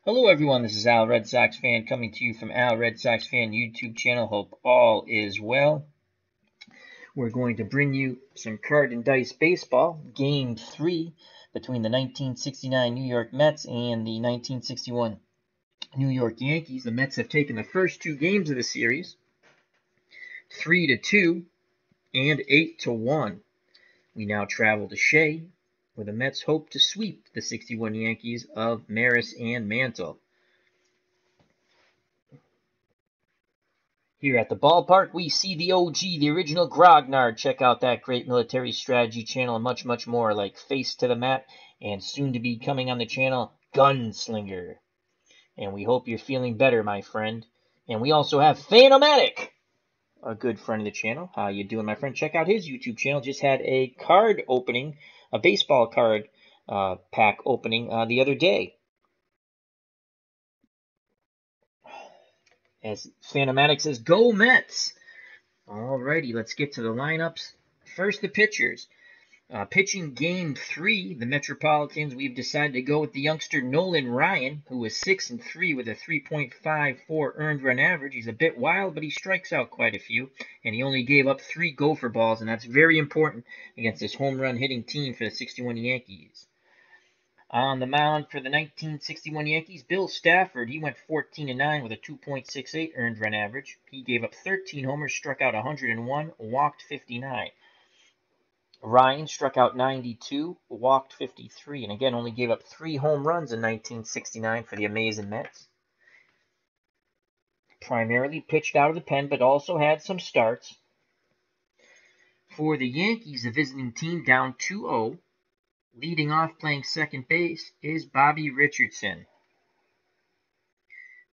Hello everyone, this is Al Red Sox Fan coming to you from Al Red Sox Fan YouTube channel. Hope all is well. We're going to bring you some card and dice baseball, Game 3 between the 1969 New York Mets and the 1961 New York Yankees. The Mets have taken the first two games of the series, 3-2 and 8-1. We now travel to Shea, where the Mets hope to sweep the 61 Yankees of Maris and Mantle. Here at the ballpark, we see the OG, the original Grognard. Check out that great military strategy channel and much, much more like Face to the Mat and soon to be coming on the channel, Gunslinger. And we hope you're feeling better, my friend. And we also have Strat-O-Matic, a good friend of the channel. How you doing, my friend? Check out his YouTube channel. Just had a card opening, a baseball card pack opening the other day. As Strat-O-Matic says, go Mets! Alrighty, let's get to the lineups. First, the pitchers. Pitching Game 3, the Metropolitans, we've decided to go with the youngster Nolan Ryan, who is 6-3 with a 3.54 earned run average. He's a bit wild, but he strikes out quite a few, and he only gave up 3 gopher balls, and that's very important against this home run hitting team for the 61 Yankees. On the mound for the 1961 Yankees, Bill Stafford. He went 14-9 with a 2.68 earned run average. He gave up 13 homers, struck out 101, walked 59. Ryan struck out 92, walked 53, and again only gave up 3 home runs in 1969 for the amazing Mets. Primarily pitched out of the pen, but also had some starts. For the Yankees, the visiting team, down 2-0. Leading off playing second base is Bobby Richardson.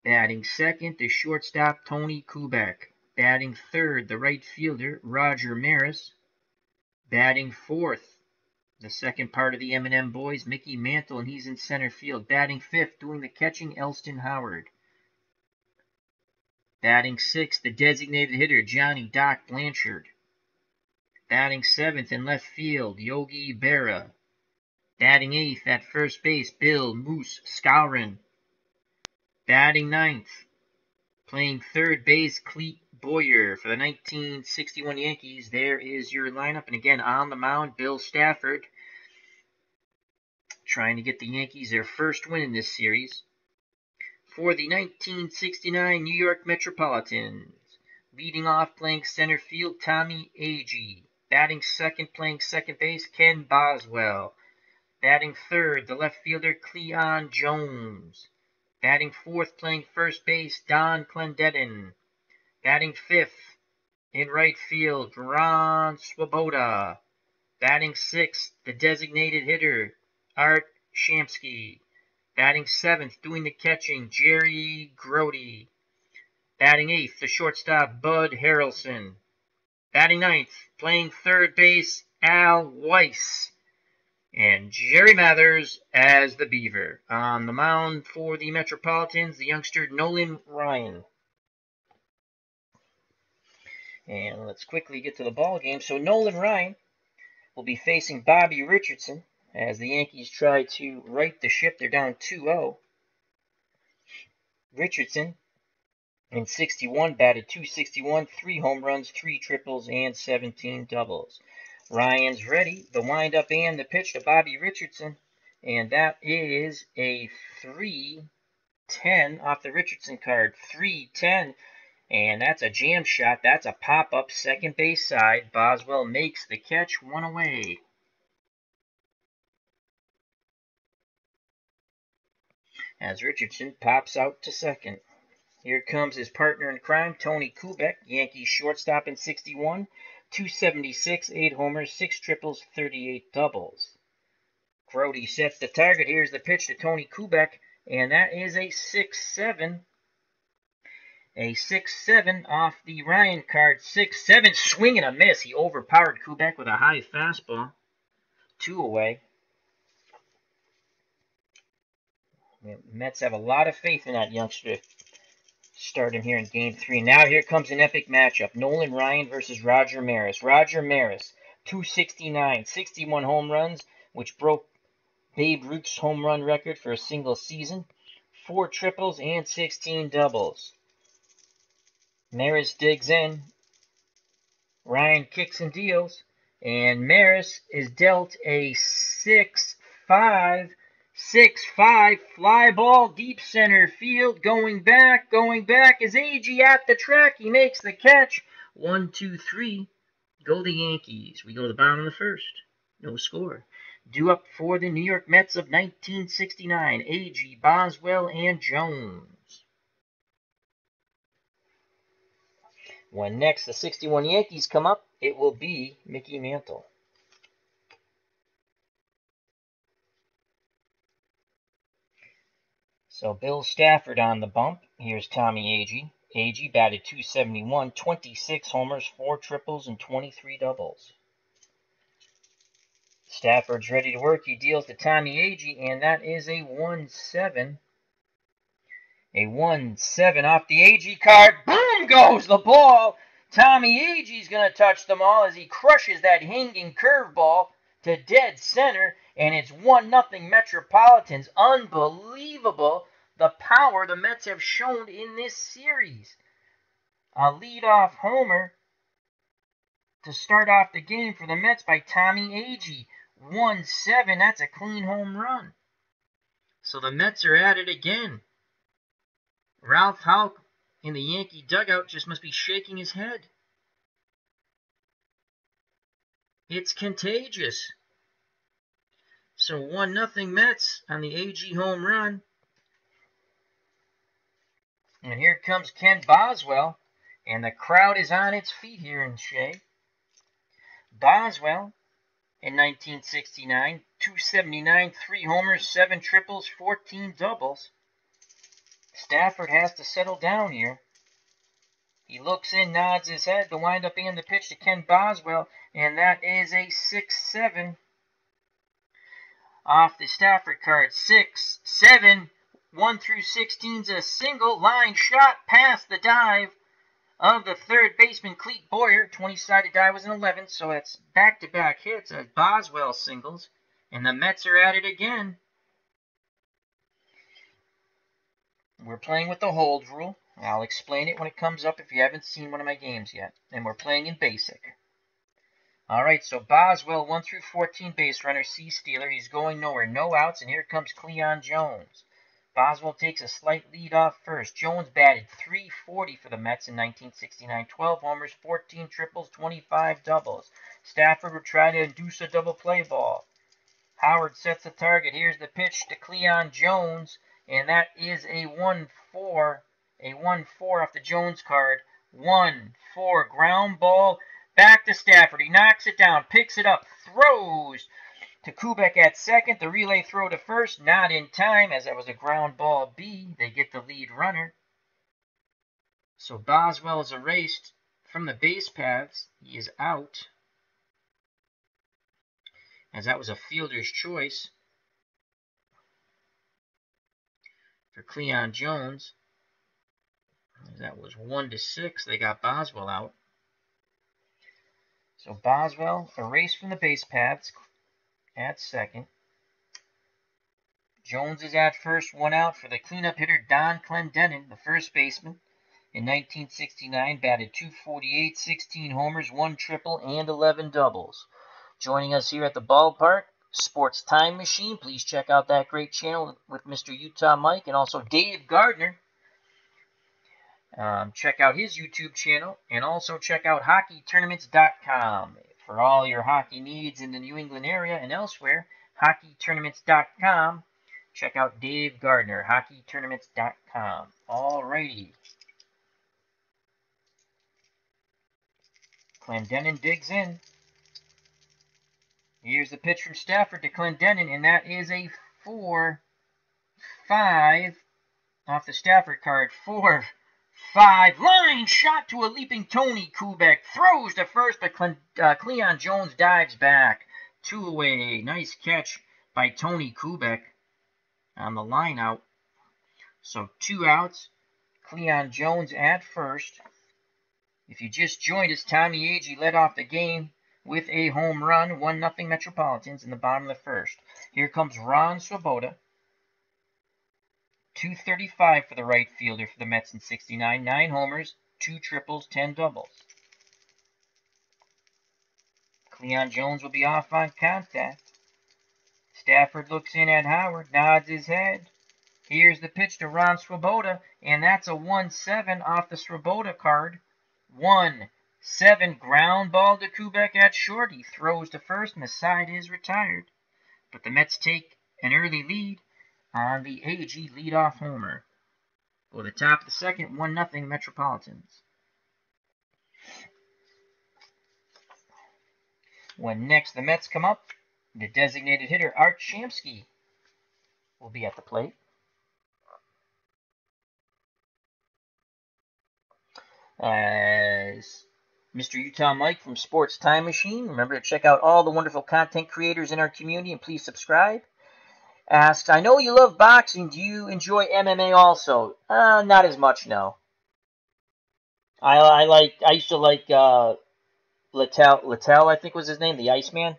Batting second, the shortstop, Tony Kubek. Batting third, the right fielder, Roger Maris. Batting fourth, the second part of the M&M Boys, Mickey Mantle, and he's in center field. Batting fifth, doing the catching, Elston Howard. Batting sixth, the designated hitter, Johnny Doc Blanchard. Batting seventh in left field, Yogi Berra. Batting eighth at first base, Bill Moose Skowron. Batting ninth, playing third base, Clete Boyer. For the 1961 Yankees, there is your lineup. And again, on the mound, Bill Stafford, trying to get the Yankees their first win in this series. For the 1969 New York Metropolitans, leading off playing center field, Tommy Agee. Batting second, playing second base, Ken Boswell. Batting third, the left fielder, Cleon Jones. Batting fourth, playing first base, Don Clendenin. Batting fifth, in right field, Ron Swoboda. Batting sixth, the designated hitter, Art Shamsky. Batting seventh, doing the catching, Jerry Grody. Batting eighth, the shortstop, Bud Harrelson. Batting ninth, playing third base, Al Weiss. And Jerry Mathers as the Beaver. On the mound for the Metropolitans, the youngster Nolan Ryan. And let's quickly get to the ball game. So Nolan Ryan will be facing Bobby Richardson as the Yankees try to right the ship. They're down 2-0. Richardson in 61 batted .261, 3 home runs, 3 triples, and 17 doubles. Ryan's ready, the windup and the pitch to Bobby Richardson, and that is a 3-10 off the Richardson card. 3-10, and that's a jam shot. That's a pop-up second base side. Boswell makes the catch, 1 away. As Richardson pops out to second. Here comes his partner in crime, Tony Kubek, Yankees shortstop in 61. 276, 8 homers, 6 triples, 38 doubles. Grody sets the target. Here's the pitch to Tony Kubek, and that is a 6-7. A 6-7 off the Ryan card. 6-7, swing and a miss. He overpowered Kubek with a high fastball. 2 away. The Mets have a lot of faith in that youngster. Starting here in Game 3. Now here comes an epic matchup. Nolan Ryan versus Roger Maris. Roger Maris, 269, 61 home runs, which broke Babe Ruth's home run record for a single season. 4 triples, and 16 doubles. Maris digs in. Ryan kicks and deals. And Maris is dealt a 6-5 fly ball deep center field. Going back is Agee at the track. He makes the catch. 1-2-3. Go the Yankees. We go to the bottom of the first. No score. Due up for the New York Mets of 1969. Agee, Boswell, and Jones. When next the 61 Yankees come up, it will be Mickey Mantle. So Bill Stafford on the bump. Here's Tommy Agee. Agee batted .271, 26 homers, 4 triples, and 23 doubles. Stafford's ready to work. He deals to Tommy Agee, and that is a 1-7. A 1-7 off the Agee card. Boom goes the ball. Tommy Agee's going to touch them all as he crushes that hanging curveball to dead center, and it's 1-0 Metropolitans. Unbelievable the power the Mets have shown in this series. A leadoff homer to start off the game for the Mets by Tommy Agee. 1-7, that's a clean home run. So the Mets are at it again. Ralph Houk in the Yankee dugout just must be shaking his head. It's contagious. So 1-0 Mets on the Agee home run. And here comes Ken Boswell. And the crowd is on its feet here in Shea. Boswell in 1969, .279, 3 homers, 7 triples, 14 doubles. Stafford has to settle down here. He looks in, nods his head to wind up being the pitch to Ken Boswell, and that is a 6-7 off the Stafford card. 6-7, 1 through 16's a single line shot past the dive of the third baseman Clete Boyer. 20-sided die was an 11, so that's back-to-back hits as Boswell singles, and the Mets are at it again. We're playing with the hold rule. I'll explain it when it comes up if you haven't seen one of my games yet. And we're playing in basic. Alright, so Boswell, 1 through 14 base runner, C-stealer. He's going nowhere. No outs, and here comes Cleon Jones. Boswell takes a slight lead off first. Jones batted .340 for the Mets in 1969. 12 homers, 14 triples, 25 doubles. Stafford would try to induce a double play ball. Howard sets the target. Here's the pitch to Cleon Jones. And that is a 1-4. A 1-4 off the Jones card. 1-4 ground ball back to Stafford. He knocks it down, picks it up, throws to Kubek at second. The relay throw to first, not in time as that was a ground ball B. They get the lead runner. So Boswell is erased from the base paths. He is out as that was a fielder's choice for Cleon Jones. That was 1-6. They got Boswell out. So Boswell erased from the base paths at second. Jones is at first, 1 out for the cleanup hitter Don Clendenin, the first baseman. In 1969, batted .248, 16 homers, 1 triple, and 11 doubles. Joining us here at the ballpark, Sports Time Machine. Please check out that great channel with Mr. Utah Mike and also Dave Gardner. Check out his YouTube channel and also check out hockeytournaments.com for all your hockey needs in the New England area and elsewhere. Hockeytournaments.com. Check out Dave Gardner, hockeytournaments.com. Alrighty. Clendenin digs in. Here's the pitch from Stafford to Clendenin, and that is a 4-5 off the Stafford card. 4-5. Line shot to a leaping Tony Kubek. Throws to first, but Cleon Jones dives back. 2 away. Nice catch by Tony Kubek on the line out. So 2 outs. Cleon Jones at first. If you just joined us, Tommy Agee led off the game with a home run. 1-0 Metropolitans in the bottom of the first. Here comes Ron Swoboda. 235 for the right fielder for the Mets in 69. 9 homers, 2 triples, 10 doubles. Cleon Jones will be off on contact. Stafford looks in at Howard, nods his head. Here's the pitch to Ron Swoboda, and that's a 1-7 off the Swoboda card. 1-7 ground ball to Kubek at short. He throws to first, and the side is retired. But the Mets take an early lead on the AG leadoff homer. Go to the top of the second, 1-0 Metropolitans. When next the Mets come up, the designated hitter Art Shamsky will be at the plate. As Mr. Utah Mike from Sports Time Machine, remember to check out all the wonderful content creators in our community and please subscribe. Asks, I know you love boxing. Do you enjoy MMA also? Not as much, no. I used to like Littell, I think was his name, the Iceman.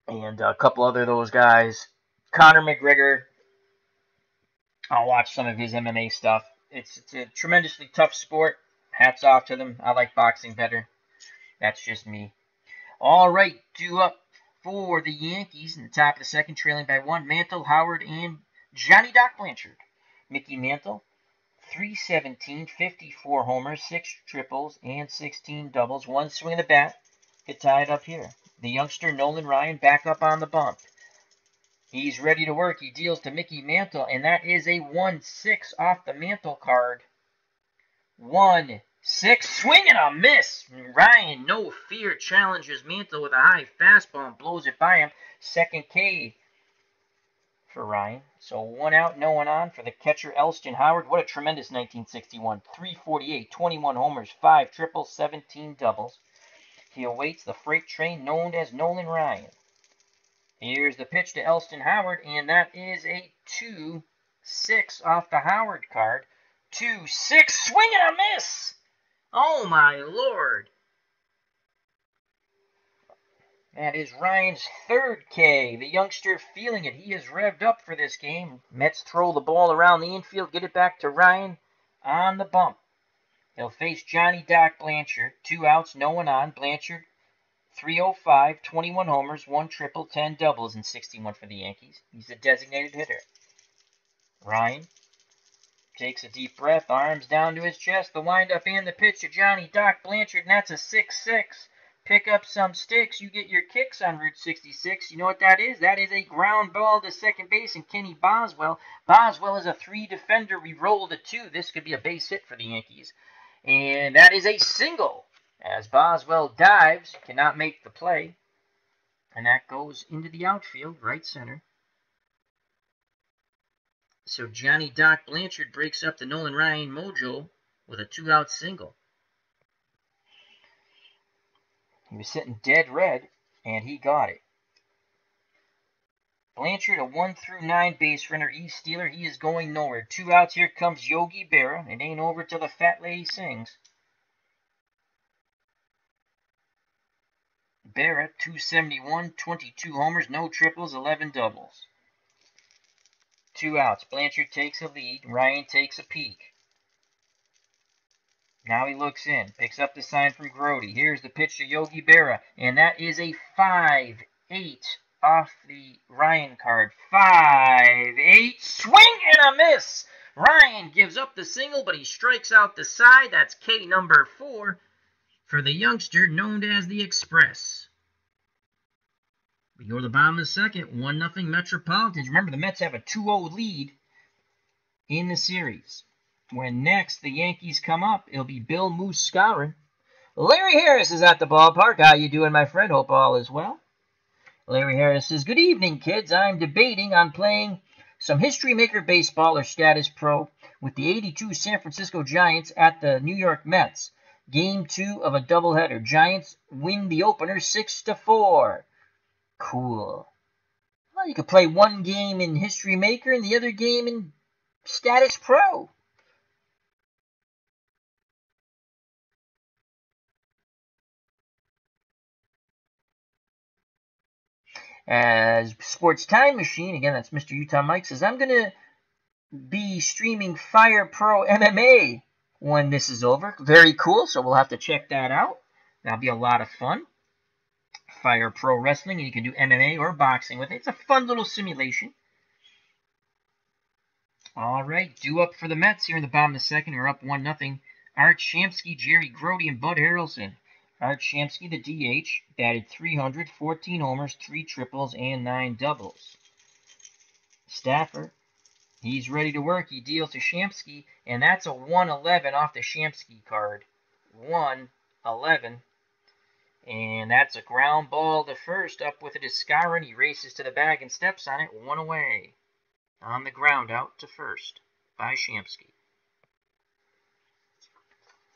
And a couple other of those guys. Conor McGregor. I'll watch some of his MMA stuff. It's a tremendously tough sport. Hats off to them. I like boxing better. That's just me. All right, due up for the Yankees in the top of the second, trailing by 1. Mantle, Howard, and Johnny Doc Blanchard. Mickey Mantle, 317, 54 homers, 6 triples, and 16 doubles. 1 swing of the bat. Get tied up here. The youngster Nolan Ryan back up on the bump. He's ready to work. He deals to Mickey Mantle, and that is a 1-6 off the Mantle card. 1-6, swing and a miss. Ryan, no fear, challenges Mantle with a high fastball and blows it by him. Second K for Ryan. So 1 out, no one on for the catcher Elston Howard. What a tremendous 1961. 348, 21 homers, 5 triples, 17 doubles. He awaits the freight train known as Nolan Ryan. Here's the pitch to Elston Howard, and that is a 2-6 off the Howard card. 2-6, swing and a miss! Oh my lord! That is Ryan's 3rd K. The youngster feeling it. He is revved up for this game. Mets throw the ball around the infield, get it back to Ryan on the bump. He'll face Johnny Doc Blanchard. 2 outs, no one on. Blanchard, 305, 21 homers, 1 triple, 10 doubles, and 61 for the Yankees. He's a designated hitter. Ryan takes a deep breath, arms down to his chest. The windup and the pitch to Johnny Doc Blanchard, and that's a 6-6. Pick up some sticks. You get your kicks on Route 66. You know what that is? That is a ground ball to second base, and Kenny Boswell. Boswell is a 3 defender. We rolled a 2. This could be a base hit for the Yankees. And that is a single. As Boswell dives, cannot make the play. And that goes into the outfield, right center. So Johnny Doc Blanchard breaks up the Nolan Ryan mojo with a 2-out single. He was sitting dead red, and he got it. Blanchard, a 1-9 base runner, East Steeler. He is going nowhere. 2 outs. Here comes Yogi Berra. It ain't over till the fat lady sings. Berra, 271, 22 homers, no triples, 11 doubles. 2 outs. Blanchard takes a lead. Ryan takes a peek. Now he looks in. Picks up the sign from Grody. Here's the pitch to Yogi Berra. And that is a 5-8 off the Ryan card. 5-8. Swing and a miss. Ryan gives up the single, but he strikes out the side. That's K number 4 for the youngster known as the Express. We go to the bottom of the second. 1-0 Metropolitans. Remember, the Mets have a 2-0 lead in the series. When next the Yankees come up, it'll be Bill Moose Scourin. Larry Harris is at the ballpark. How you doing, my friend? Hope all is well. Larry Harris says, good evening, kids. I'm debating on playing some History Maker Baseball or Status Pro with the 82 San Francisco Giants at the New York Mets. Game 2 of a doubleheader. Giants win the opener 6-4. Cool. Well, you could play one game in History Maker and the other game in Status Pro. As Sports Time Machine, again, that's Mr. Utah Mike, says, I'm going to be streaming Fire Pro MMA when this is over. Very cool, so we'll have to check that out. That'll be a lot of fun. Fire Pro Wrestling, and you can do MMA or boxing with it. It's a fun little simulation. All right, due up for the Mets here in the bottom of the second. We're up 1-0. Art Shamsky, Jerry Grody, and Bud Harrelson. Art Shamsky, the DH, batted .300, 14 homers, 3 triples, and 9 doubles. Stafford, he's ready to work. He deals to Shamsky, and that's a 111 off the Shamsky card. 111. And that's a ground ball to first. Up with it is Skowron. He races to the bag and steps on it. 1 away. On the ground out to first by Shamsky.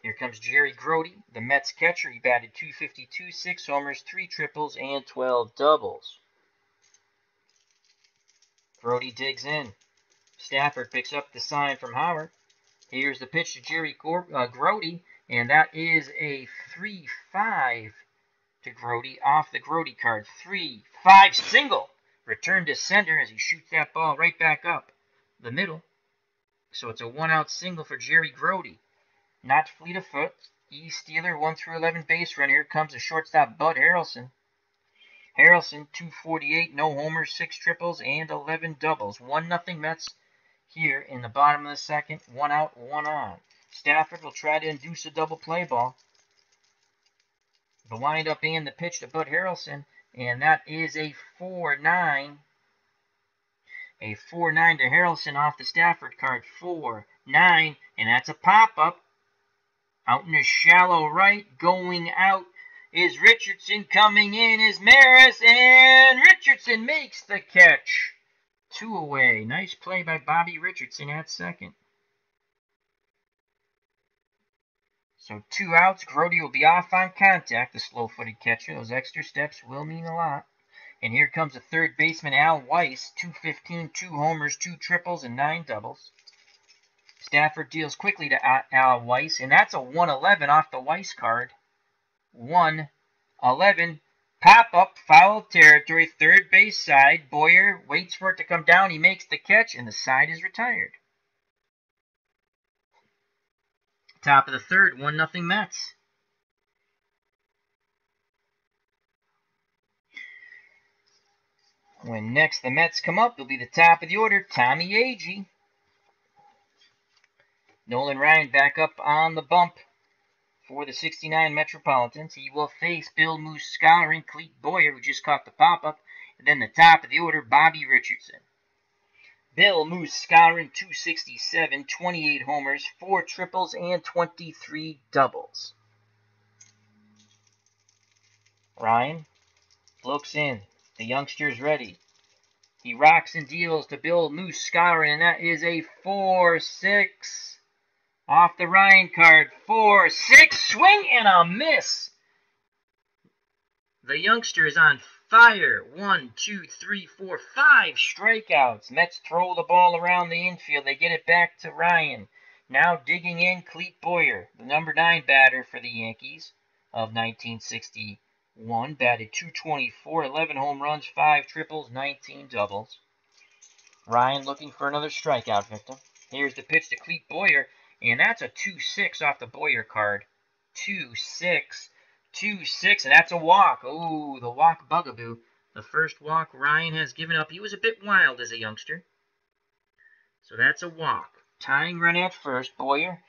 Here comes Jerry Grody, the Mets catcher. He batted .252, 6 homers, 3 triples, and 12 doubles. Grody digs in. Stafford picks up the sign from Howard. Here's the pitch to Jerry Grody, and that is a 3-5 to Grody off the Grody card. 3-5 single. Return to center as he shoots that ball right back up the middle. So it's a 1-out single for Jerry Grody. Not fleet of foot. E-Stealer, 1-11 base runner. Here comes the shortstop, Bud Harrelson. Harrelson, .248, no homers, 6 triples, and 11 doubles. 1-0 Mets here in the bottom of the second. 1 out, 1 on. Stafford will try to induce a double play ball. The windup and the pitch to Bud Harrelson, and that is a 4-9. A 4-9 to Harrelson off the Stafford card. 4-9, and that's a pop-up. Out in the shallow right, going out is Richardson. Coming in is Maris, and Richardson makes the catch. 2 away. Nice play by Bobby Richardson at second. So 2 outs. Grody will be off on contact, the slow-footed catcher. Those extra steps will mean a lot. And here comes the third baseman, Al Weiss. .215, 2 homers, 2 triples, and 9 doubles. Stafford deals quickly to Al Weiss, and that's a 111 off the Weiss card. 111. Pop-up, foul territory, third base side. Boyer waits for it to come down. He makes the catch, and the side is retired. Top of the third, 1-0 Mets. When next the Mets come up, it'll be the top of the order, Tommy Agee. Nolan Ryan back up on the bump for the 69 Metropolitans. He will face Bill Moose Skowron, Clete Boyer, who just caught the pop-up, and then the top of the order, Bobby Richardson. Bill Moose Skowron, .267, 28 homers, 4 triples, and 23 doubles. Ryan looks in. The youngster's ready. He rocks and deals to Bill Moose Skowron, and that is a 4-6. Off the Ryan card, 4-6, swing and a miss. The youngster is on fire. 1, 2, 3, 4, 5 strikeouts. Mets throw the ball around the infield. They get it back to Ryan. Now digging in, Clete Boyer, the number 9 batter for the Yankees of 1961. Batted .224, 11 home runs, 5 triples, 19 doubles. Ryan looking for another strikeout victim. Here's the pitch to Clete Boyer. And that's a 2-6 off the Boyer card. 2-6. 2-6. And that's a walk. Oh, the walk bugaboo. The first walk Ryan has given up. He was a bit wild as a youngster. So that's a walk. Tying run at first. Boyer.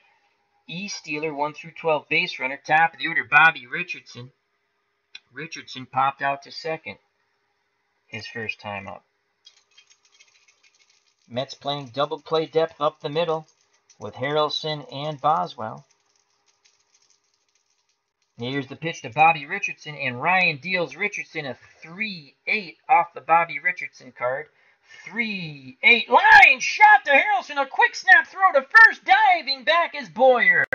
E-Stealer, 1-12 base runner. Top of the order, Bobby Richardson. Richardson popped out to second his first time up. Mets playing double play depth up the middle with Harrelson and Boswell. Here's the pitch to Bobby Richardson, and Ryan deals Richardson a 3-8 off the Bobby Richardson card. 3-8. Line shot to Harrelson. A quick snap throw to first. Diving back is Boyer.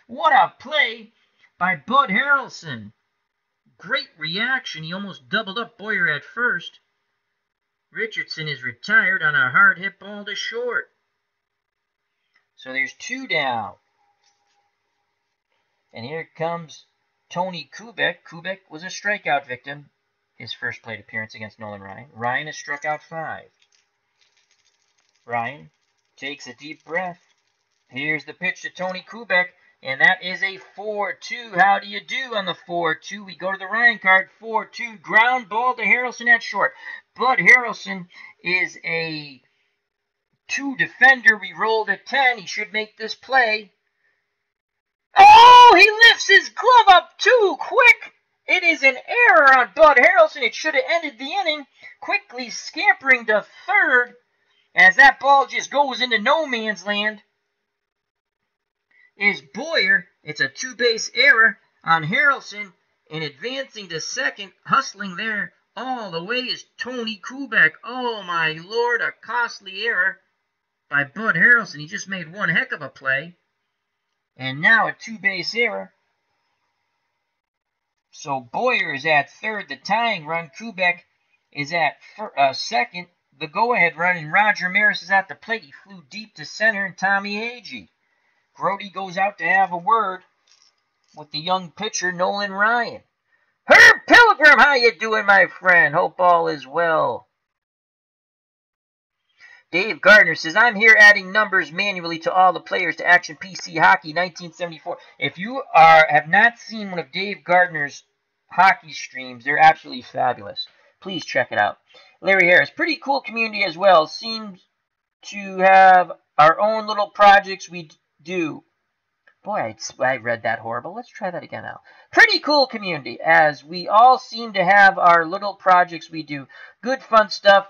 What a play by Bud Harrelson. Great reaction. He almost doubled up Boyer at first. Richardson is retired on a hard hit ball to short. So there's 2 down. And here comes Tony Kubek. Kubek was a strikeout victim his first plate appearance against Nolan Ryan. Ryan has struck out 5. Ryan takes a deep breath. Here's the pitch to Tony Kubek, and that is a 4-2. How do you do on the 4-2? We go to the Ryan card. 4-2. Ground ball to Harrelson at short. But Harrelson is a 2 defender. We rolled at 10. He should make this play. Oh, he lifts his glove up too quick. It is an error on Bud Harrelson. It should have ended the inning. Quickly scampering to third as that ball just goes into no man's land. Is Boyer. It's a 2-base error on Harrelson, and advancing to second, hustling there all the way is Tony Kubek. Oh my lord, a costly error by Bud Harrelson. He just made one heck of a play, and now a 2-base error. So Boyer is at third, the tying run. Kubek is at second, the go-ahead run, and Roger Maris is at the plate. He flew deep to center, and Tommy Agee. Grody goes out to have a word with the young pitcher, Nolan Ryan. Herb Pilgrim, how you doing, my friend? Hope all is well. Dave Gardner says, I'm here adding numbers manually to all the players to Action PC Hockey 1974. If you have not seen one of Dave Gardner's hockey streams, they're absolutely fabulous. Please check it out. Larry Harris, pretty cool community as well. Seems to have our own little projects we do. Boy, I read that horrible. Let's try that again now. Pretty cool community, as we all seem to have our little projects we do. Good fun stuff.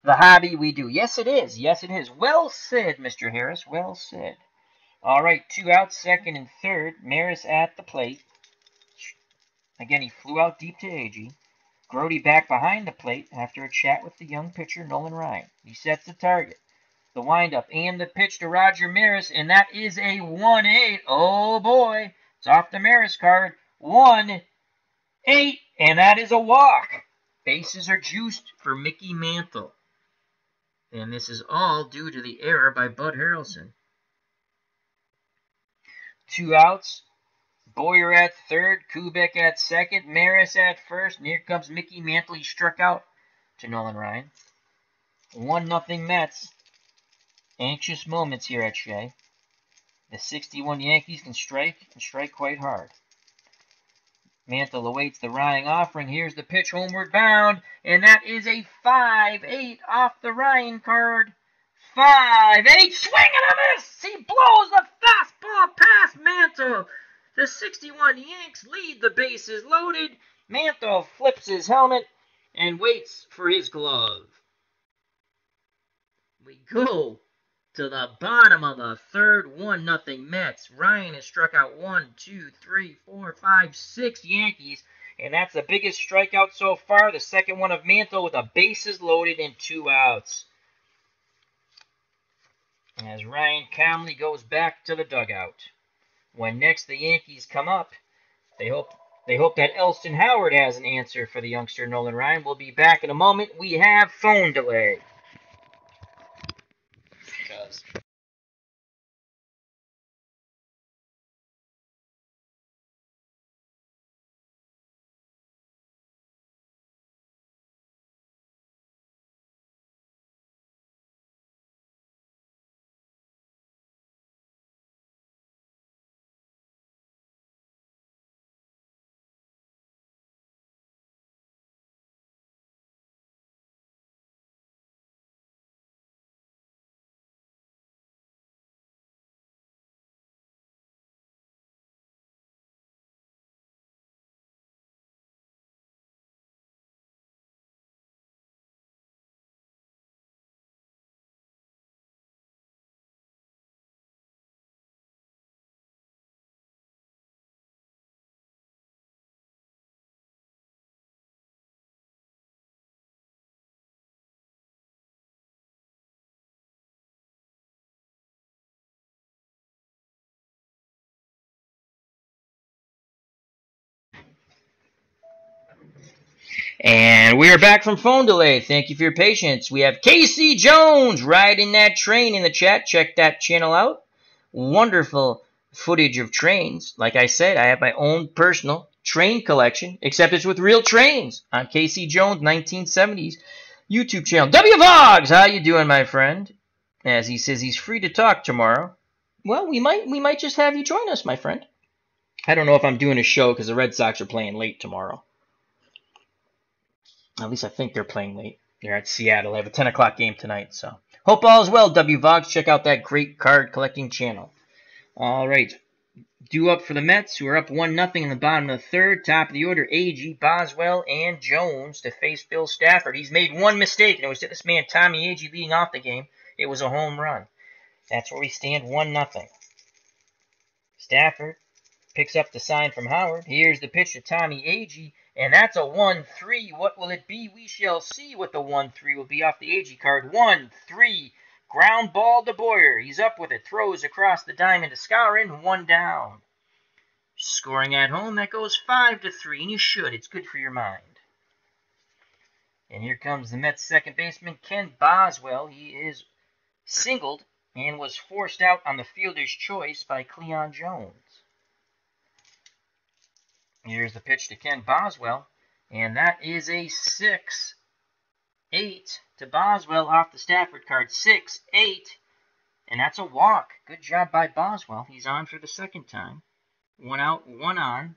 The hobby we do. Yes, it is. Yes, it is. Well said, Mr. Harris. Well said. All right, 2 out, second and third. Maris at the plate. Again, he flew out deep to Agee. Grody back behind the plate after a chat with the young pitcher, Nolan Ryan. He sets the target. The windup and the pitch to Roger Maris, and that is a 1-8. Oh boy, it's off the Maris card. 1-8, and that is a walk. Bases are juiced for Mickey Mantle. And this is all due to the error by Bud Harrelson. 2 outs. Boyer at third, Kubek at second, Maris at first, and here comes Mickey Mantle. He struck out to Nolan Ryan. 1-0 Mets. Anxious moments here at Shea. The 61 Yankees can strike, and strike quite hard. Mantle awaits the Ryan offering. Here's the pitch, homeward bound, and that is a 5-8 off the Ryan card. 5-8, swing and a miss! He blows the fastball past Mantle. The 61 Yanks lead the bases loaded. Mantle flips his helmet and waits for his glove. We go to the bottom of the third. 1-0 Mets. Ryan has struck out 1, 2, 3, 4, 5, 6 Yankees, and that's the biggest strikeout so far. The second one of Mantle with the bases loaded and 2 outs. As Ryan calmly goes back to the dugout. When next the Yankees come up, they hope that Elston Howard has an answer for the youngster Nolan Ryan. We'll be back in a moment. We have phone delay. And we are back from phone delay. Thank you for your patience. We have Casey Jones riding that train in the chat. Check that channel out. Wonderful footage of trains. Like I said, I have my own personal train collection, except it's with real trains on Casey Jones 1970s YouTube channel. W. Voggs, how you doing, my friend? As he says he's free to talk tomorrow. Well, we might just have you join us, my friend. I don't know if I'm doing a show because the Red Sox are playing late tomorrow. At least I think they're playing late. They're at Seattle. They have a 10 o'clock game tonight. So hope all is well, W. Voggs. Check out that great card collecting channel. All right. Due up for the Mets, who are up 1-0 in the bottom of the third. Top of the order, Agee, Boswell, and Jones to face Bill Stafford. He's made one mistake, and it was to this man, Tommy Agee, leading off the game. It was a home run. That's where we stand, 1-0. Stafford picks up the sign from Howard. Here's the pitch to Tommy Agee, and that's a 1-3. What will it be? We shall see what the 1-3 will be off the Agee card. 1-3. Ground ball to Boyer. He's up with it. Throws across the diamond to Skowron. 1 down. Scoring at home, that goes 5-3, and you should. It's good for your mind. And here comes the Mets' second baseman, Ken Boswell. He is singled and was forced out on the fielder's choice by Cleon Jones. Here's the pitch to Ken Boswell, and that is a 6-8 to Boswell off the Stafford card. 6-8, and that's a walk. Good job by Boswell. He's on for the second time. 1 out, 1 on.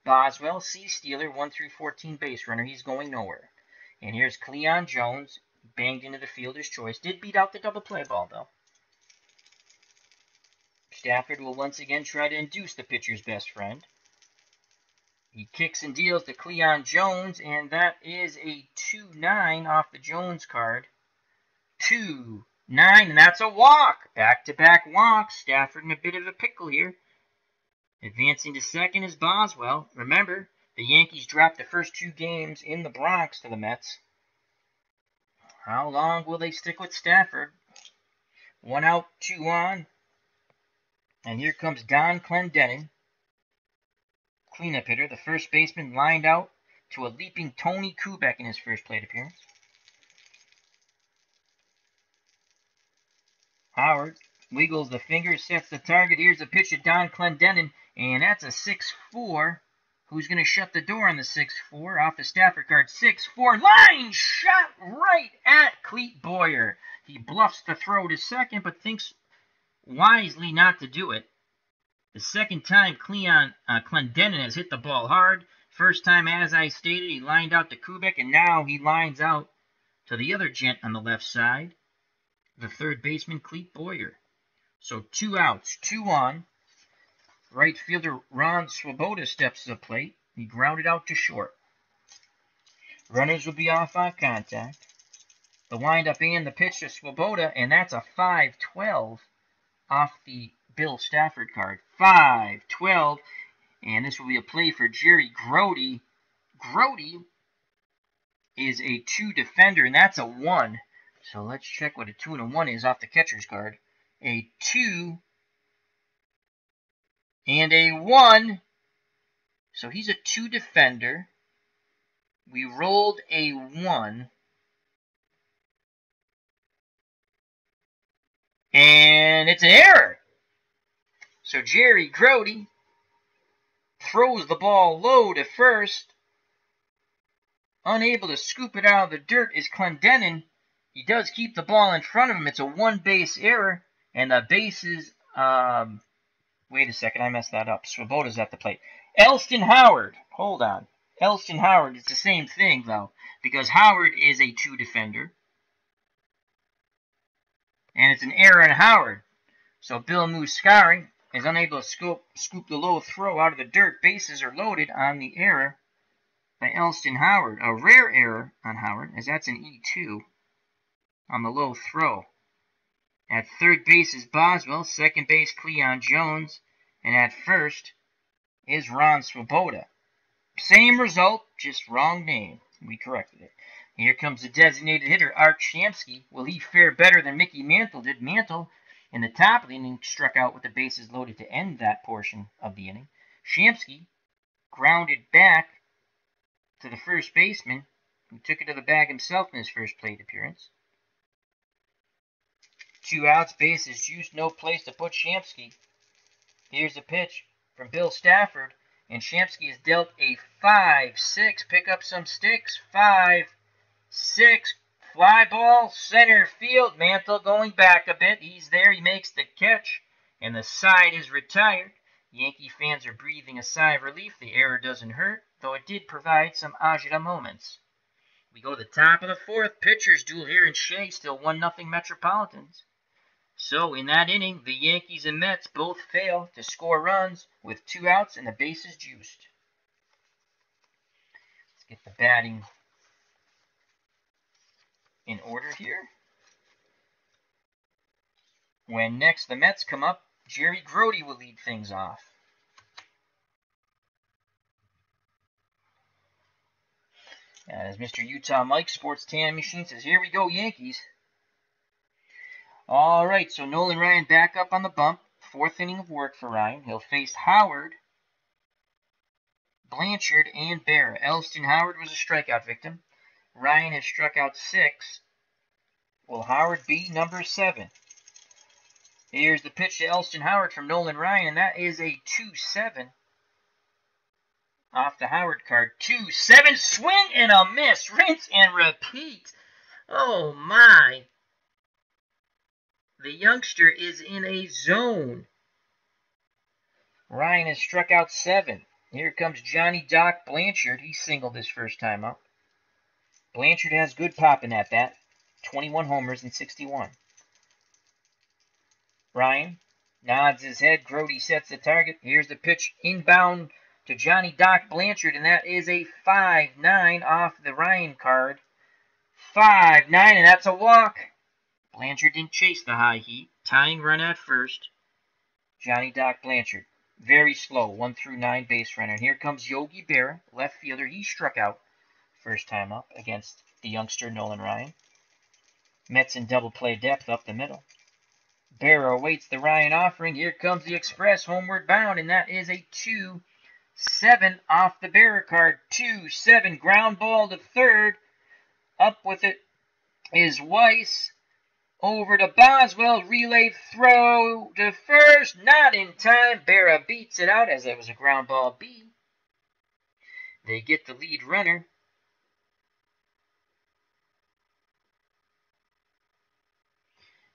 Boswell, C-stealer, 1-14 base runner. He's going nowhere. And here's Cleon Jones, banged into the fielder's choice. Did beat out the double play ball, though. Stafford will once again try to induce the pitcher's best friend. He kicks and deals to Cleon Jones, and that is a 2-9 off the Jones card. 2-9, and that's a walk. Back-to-back walks. Stafford in a bit of a pickle here. Advancing to second is Boswell. Remember, the Yankees dropped the first 2 games in the Bronx to the Mets. How long will they stick with Stafford? 1 out, 2 on. And here comes Don Clendenin, cleanup hitter. The first baseman lined out to a leaping Tony Kubek in his first plate appearance. Howard wiggles the fingers, sets the target. Here's a pitch to Don Clendenin, and that's a 6-4. Who's going to shut the door on the 6-4? Off the Stafford card, 6-4. Line shot right at Clete Boyer. He bluffs the throw to second, but thinks wisely not to do it. The second time Clendenin has hit the ball hard. First time, as I stated, he lined out to Kubek, and now he lines out to the other gent on the left side, the third baseman, Clete Boyer. So 2 outs, 2 on. Right fielder Ron Swoboda steps to the plate. He grounded out to short. Runners will be off on contact. The windup and the pitch to Swoboda, and that's a 5-12 off the Bill Stafford card. 5-12, and this will be a play for Jerry Grody. Grody is a 2 defender, and that's a 1. So let's check what a 2 and a 1 is off the catcher's card. A 2 and a 1. So he's a 2 defender. We rolled a 1. And it's an error. So Jerry Grody throws the ball low to first. Unable to scoop it out of the dirt is Clendenin. He does keep the ball in front of him. It's a 1-base error. And the bases, wait a second, I messed that up. Swoboda's at the plate. Elston Howard, hold on. Elston Howard, it's the same thing, though, because Howard is a 2 defender. And it's an error in Howard. So Bill Muscari is unable to scoop the low throw out of the dirt. Bases are loaded on the error by Elston Howard. A rare error on Howard, as that's an E2 on the low throw. At third base is Boswell, second base Cleon Jones, and at first is Ron Swoboda. Same result, just wrong name. We corrected it. Here comes the designated hitter, Art Shamsky. Will he fare better than Mickey Mantle did? Mantle, in the top of the inning, struck out with the bases loaded to end that portion of the inning. Shamsky grounded back to the first baseman, who took it to the bag himself in his first plate appearance. 2 outs, bases juiced, no place to put Shamsky. Here's a pitch from Bill Stafford, And Shamsky is dealt a 5-6. Pick up some sticks. 5-6. Fly ball, center field. Mantle going back a bit. He's there. He makes the catch. And the side is retired. Yankee fans are breathing a sigh of relief. The error doesn't hurt, though it did provide some agita moments. We go to the top of the fourth. Pitchers duel here in Shea. Still 1-0 Metropolitans. So in that inning, the Yankees and Mets both fail to score runs with 2 outs and the bases juiced. Let's get the batting in order here. When next the Mets come up, Jerry Grody will lead things off. As Mr. Utah Mike, Sports Tan Machine, says, here we go, Yankees. All right, so Nolan Ryan back up on the bump. 4th inning of work for Ryan. He'll face Howard, Blanchard, and Berra. Elston Howard was a strikeout victim. Ryan has struck out 6. Will Howard be number 7? Here's the pitch to Elston Howard from Nolan Ryan, and that is a 2-7. Off the Howard card. 2-7. Swing and a miss. Rinse and repeat. Oh, my. The youngster is in a zone. Ryan has struck out 7. Here comes Johnny Doc Blanchard. He singled his first time up. Blanchard has good popping at that. 21 homers and 61. Ryan nods his head. Grody sets the target. Here's the pitch inbound to Johnny Doc Blanchard, and that is a 5-9 off the Ryan card. 5-9, and that's a walk. Blanchard didn't chase the high heat. Tying run at first. Johnny Doc Blanchard. Very slow. 1 through 9 base runner. And here comes Yogi Berra, left fielder. He struck out first time up against the youngster Nolan Ryan. Mets in double play depth up the middle. Berra awaits the Ryan offering. Here comes the Express homeward bound, and that is a 2-7 off the Berra card. 2-7. Ground ball to third. Up with it is Weiss. Over to Boswell, relay throw to first, not in time. Berra beats it out as it was a ground ball B. They get the lead runner.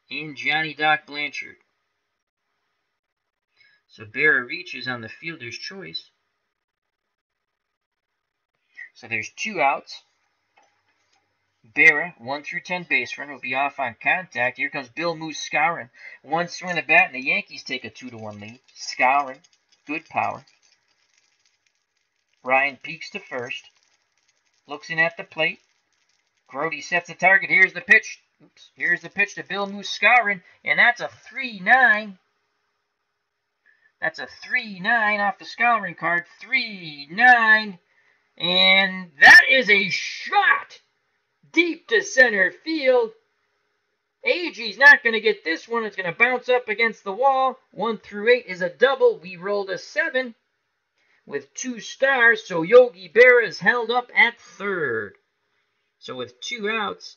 In Johnny Doc Blanchard. So Berra reaches on the fielder's choice. So there's 2 outs. Berra, 1 through 10 base run, will be off on contact. Here comes Bill Moose Skowron. 1 swing of the bat, and the Yankees take a 2-1 lead. Skowron, good power. Ryan peeks to first. Looks in at the plate. Grody sets the target. Here's the pitch. Here's the pitch to Bill Moose Skowron, and that's a 3-9. That's a 3-9 off the Skowron card. 3-9. And that is a shot deep to center field. Agee not going to get this one. It's going to bounce up against the wall. 1 through 8 is a double. We rolled a 7 with 2 stars. So Yogi Berra is held up at third. So with 2 outs,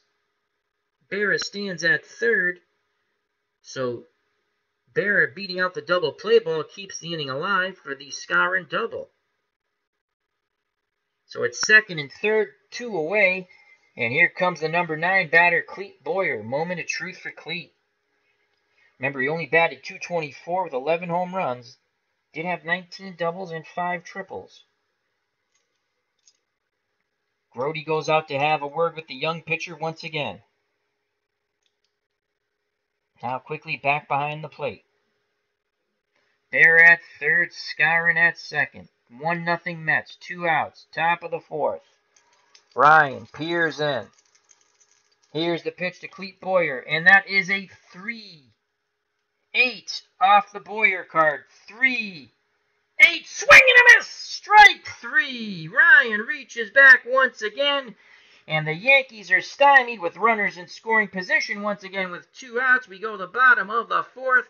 Berra stands at third. So Berra beating out the double play ball keeps the inning alive for the Skowron double. So it's second and third, 2 away. And here comes the number 9 batter, Cleet Boyer. Moment of truth for Cleet. Remember, he only batted .224 with 11 home runs. Did have 19 doubles and 5 triples. Grody goes out to have a word with the young pitcher once again. Now quickly back behind the plate. Berra at third, Skowron at second. 1-0 Mets, 2 outs, top of the fourth. Ryan peers in. Here's the pitch to Cleet Boyer, and that is a 3-8 off the Boyer card. 3-8, swing and a miss! Strike 3. Ryan reaches back once again, and the Yankees are stymied with runners in scoring position once again with 2 outs. We go to the bottom of the fourth.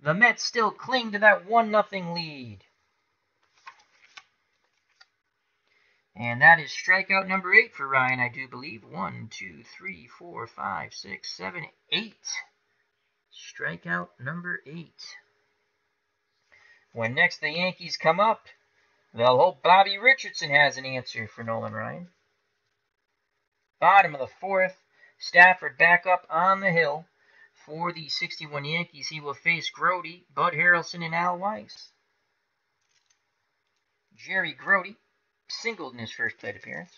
The Mets still cling to that 1-0 lead. And that is strikeout number 8 for Ryan, I do believe. 1, 2, 3, 4, 5, 6, 7, 8. Strikeout number 8. When next the Yankees come up, They'll hope Bobby Richardson has an answer for Nolan Ryan. Bottom of the 4th, Stafford back up on the hill. For the 61 Yankees, he will face Grody, Bud Harrelson, and Al Weiss. Jerry Grody singled in his first plate appearance.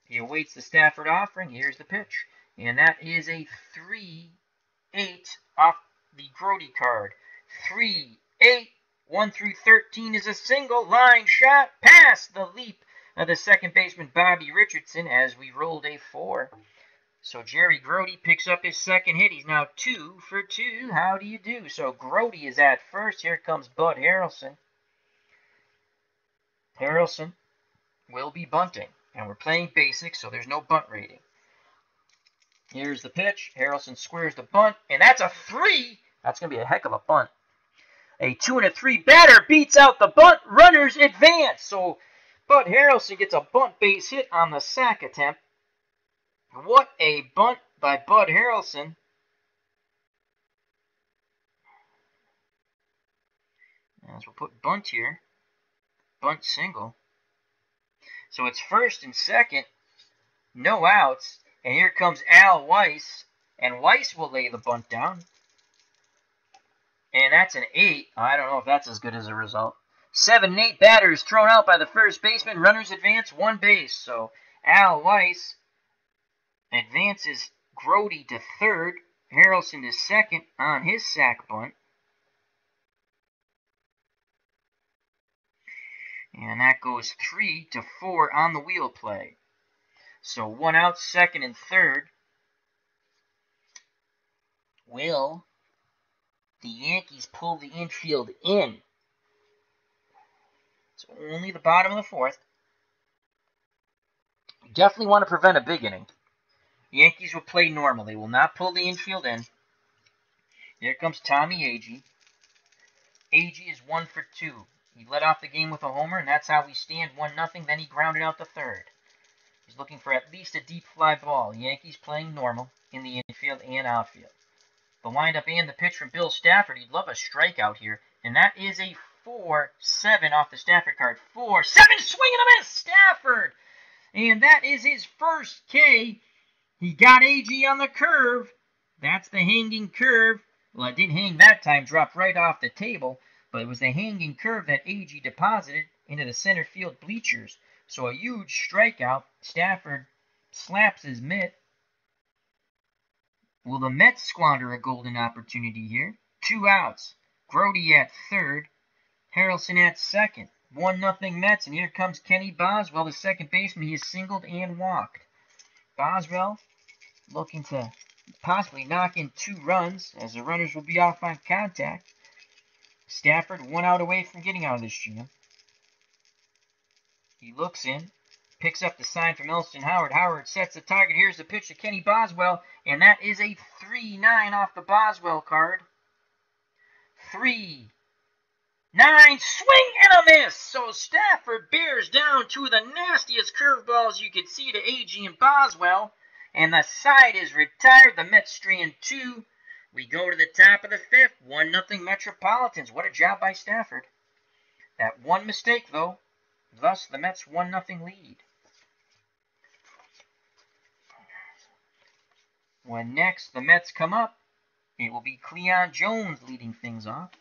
He awaits the Stafford offering. Here's the pitch. And that is a 3-8 off the Grody card. 3-8. 1 through 13 is a single. Line shot past the leap of the second baseman Bobby Richardson as we rolled a 4. So Jerry Grody picks up his second hit. He's now 2 for 2. How do you do? So Grody is at first. Here comes Bud Harrelson. Harrelson will be bunting. And we're playing basics, so there's no bunt rating. Here's the pitch. Harrelson squares the bunt. And that's a 3. That's going to be a heck of a bunt. A 2 and a 3 batter beats out the bunt. Runners advance. So Bud Harrelson gets a bunt base hit on the sac attempt. What a bunt by Bud Harrelson. As we'll put bunt here. Bunt single. So it's first and second. No outs. And here comes Al Weiss. And Weiss will lay the bunt down. And that's an 8. I don't know if that's as good as a result. 7 and 8 batters thrown out by the first baseman. Runners advance 1 base. So Al Weiss advances Grody to third. Harrelson to second on his sac bunt. And that goes 3-4 on the wheel play. So 1 out, second and third. Will the Yankees pull the infield in? It's only the bottom of the 4th. You definitely want to prevent a big inning. The Yankees will play normal. They will not pull the infield in. Here comes Tommy Agee. Agee is 1 for 2. He led off the game with a homer, and that's how we stand 1-0. Then he grounded out the third. He's looking for at least a deep fly ball. Yankees playing normal in the infield and outfield. The windup and the pitch from Bill Stafford. He'd love a strikeout here. And that is a 4-7 off the Stafford card. 4-7, swing and a miss, Stafford! And that is his first K. He got Agee on the curve. That's the hanging curve. Well, it didn't hang that time, dropped right off the table. But it was the hanging curve that Agee deposited into the center field bleachers. So a huge strikeout. Stafford slaps his mitt. Will the Mets squander a golden opportunity here? 2 outs. Grody at third. Harrelson at second. 1-0 Mets, and here comes Kenny Boswell, the second baseman. He is singled and walked. Boswell looking to possibly knock in 2 runs, as the runners will be off on contact. Stafford 1 out away from getting out of this jam. He looks in, picks up the sign from Elston Howard. Howard sets the target. Here's the pitch to Kenny Boswell, and that is a 3-9 off the Boswell card. 3-9, swing and a miss. So Stafford bears down 2 of the nastiest curveballs you could see to Agee and Boswell, and the side is retired. The Mets strand 2. We go to the top of the 5th. 1-0 Metropolitans. What a job by Stafford. That one mistake, though. Thus, the Mets' 1-0 lead. When next the Mets come up, it will be Cleon Jones leading things off.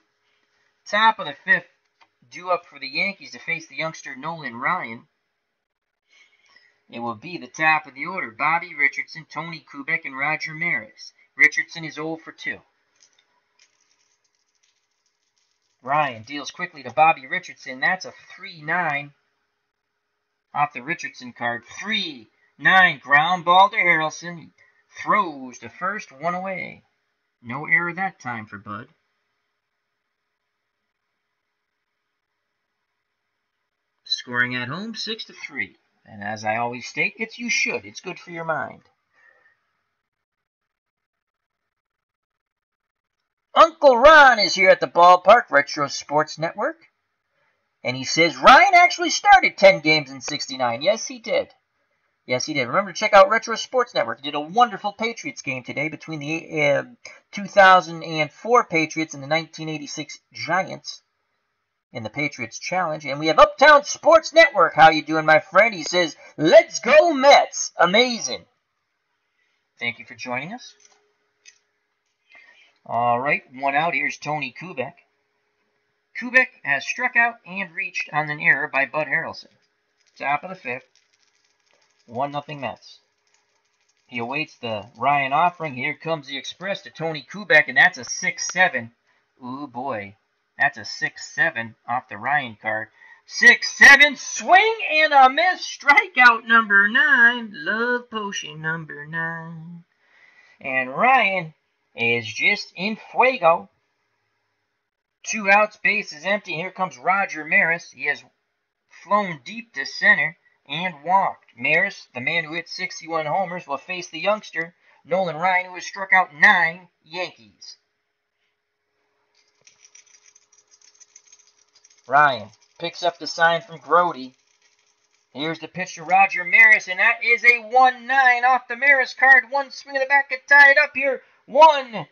Top of the 5th, due up for the Yankees to face the youngster Nolan Ryan. It will be the top of the order. Bobby Richardson, Tony Kubek, and Roger Maris. Richardson is 0 for 2. Ryan deals quickly to Bobby Richardson. That's a 3-9 off the Richardson card. 3-9 ground ball to Harrelson. He throws to first, 1 away. No error that time for Bud. Scoring at home, 6-3. And as I always state, you should. It's good for your mind. Uncle Ron is here at the ballpark, Retro Sports Network. And he says, Ryan actually started 10 games in 69. Yes, he did. Yes, he did. Remember to check out Retro Sports Network. He did a wonderful Patriots game today between the 2004 Patriots and the 1986 Giants. in the Patriots Challenge. And we have Uptown Sports Network. How you doing, my friend? He says, let's go Mets. Amazing. Thank you for joining us. All right, one out. Here's Tony Kubek. Kubek has struck out and reached on an error by Bud Harrelson. Top of the fifth. 1-0 Mets. He awaits the Ryan offering. Here comes the express to Tony Kubek, and that's a 6-7. Ooh, boy. That's a 6-7 off the Ryan card. 6-7, swing and a miss. Strikeout number 9. Love potion number 9. And Ryan is just in fuego. 2 outs, base is empty. Here comes Roger Maris. He has flown deep to center and walked. Maris, the man who hit 61 homers, will face the youngster, Nolan Ryan, who has struck out 9 Yankees. Ryan picks up the sign from Grody. Here's the pitch to Roger Maris, and that is a 1-9 off the Maris card. One swing of the bat to tie it up here. 1-9,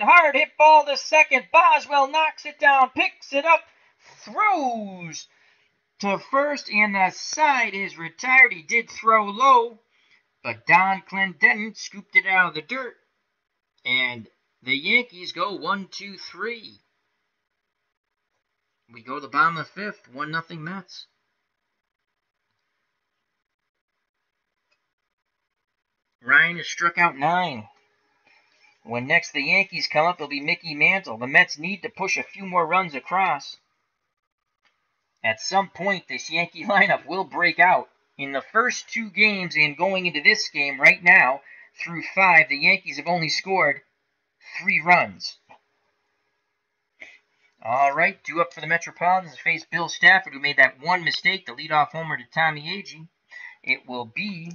hard hit ball to second. Boswell knocks it down, picks it up, throws to first, and the side is retired. He did throw low, but Don Clendenin scooped it out of the dirt, and the Yankees go 1-2-3. We go to the bottom of the fifth, 1-0 Mets. Ryan has struck out 9. When next the Yankees come up, it'll be Mickey Mantle. The Mets need to push a few more runs across. At some point, this Yankee lineup will break out. In the first 2 games and going into this game right now, through 5, the Yankees have only scored 3 runs. All right, due up for the Metropolitans to face Bill Stafford, who made that one mistake, the leadoff homer to Tommy Agee. It will be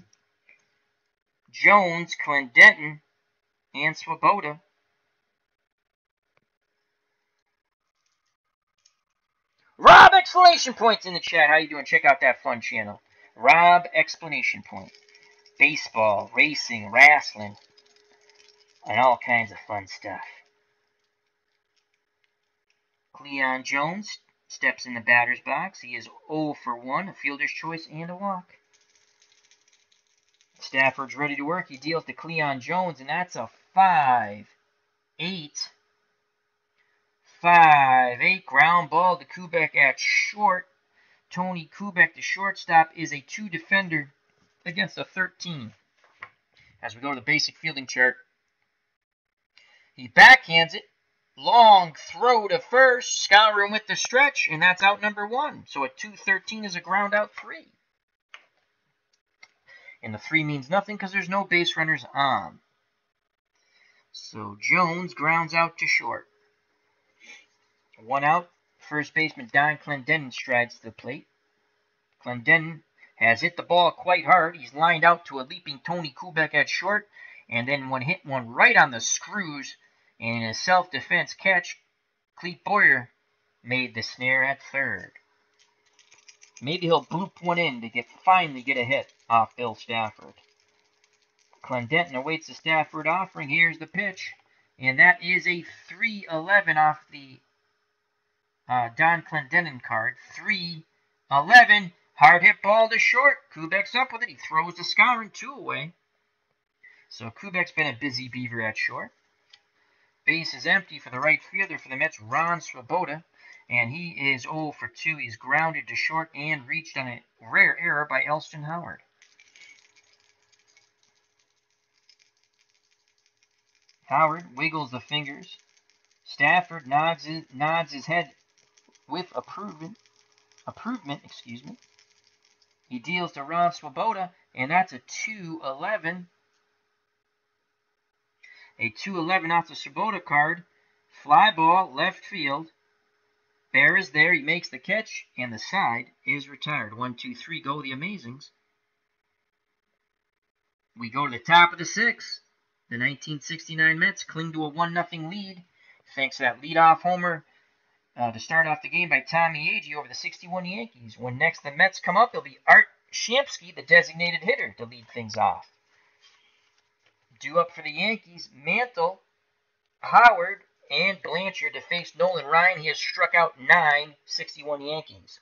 Jones, Clendenin, and Swoboda. Rob Explanation Point's in the chat. How you doing? Check out that fun channel. Rob Explanation Point. Baseball, racing, wrestling, and all kinds of fun stuff. Cleon Jones steps in the batter's box. He is 0 for 1, a fielder's choice and a walk. Stafford's ready to work. He deals to Cleon Jones, and that's a 5-8. 5-8 ground ball to Kubek at short. Tony Kubek, the shortstop, is a 2 defender against a 13. As we go to the basic fielding chart, he backhands it. Long throw to first. Scouring with the stretch, and that's out number 1. So a 2-13 is a ground out 3. And the 3 means nothing because there's no base runners on. So Jones grounds out to short. 1 out. First baseman Don Clendenin strides to the plate. Clendenin has hit the ball quite hard. He's lined out to a leaping Tony Kubek at short, and then hit one right on the screws. And in a self-defense catch, Clete Boyer made the snare at third. Maybe he'll bloop one in to finally get a hit off Bill Stafford. Clendenin awaits the Stafford offering. Here's the pitch, and that is a 3-11 off the Don Clendenin card. 3-11. Hard hit ball to short. Kubek's up with it. He throws the scouring 2 away. So Kubek's been a busy beaver at short. Base is empty for the right fielder for the Mets, Ron Swoboda. And he is 0 for 2. He's grounded to short and reached on a rare error by Elston Howard. Howard wiggles the fingers. Stafford nods his head with approvement. He deals to Ron Swoboda, and that's a 2-11. A 2-11 off the Swoboda card. Fly ball, left field. Bear is there. He makes the catch, and the side is retired. 1-2-3 go the Amazings. We go to the top of the 6th. The 1969 Mets cling to a 1-0 lead, thanks to that leadoff homer to start off the game by Tommy Agee over the 61 Yankees. When next the Mets come up, it'll be Art Shamsky, the designated hitter, to lead things off. Due up for the Yankees, Mantle, Howard, and Blanchard to face Nolan Ryan. He has struck out 9, 61 Yankees.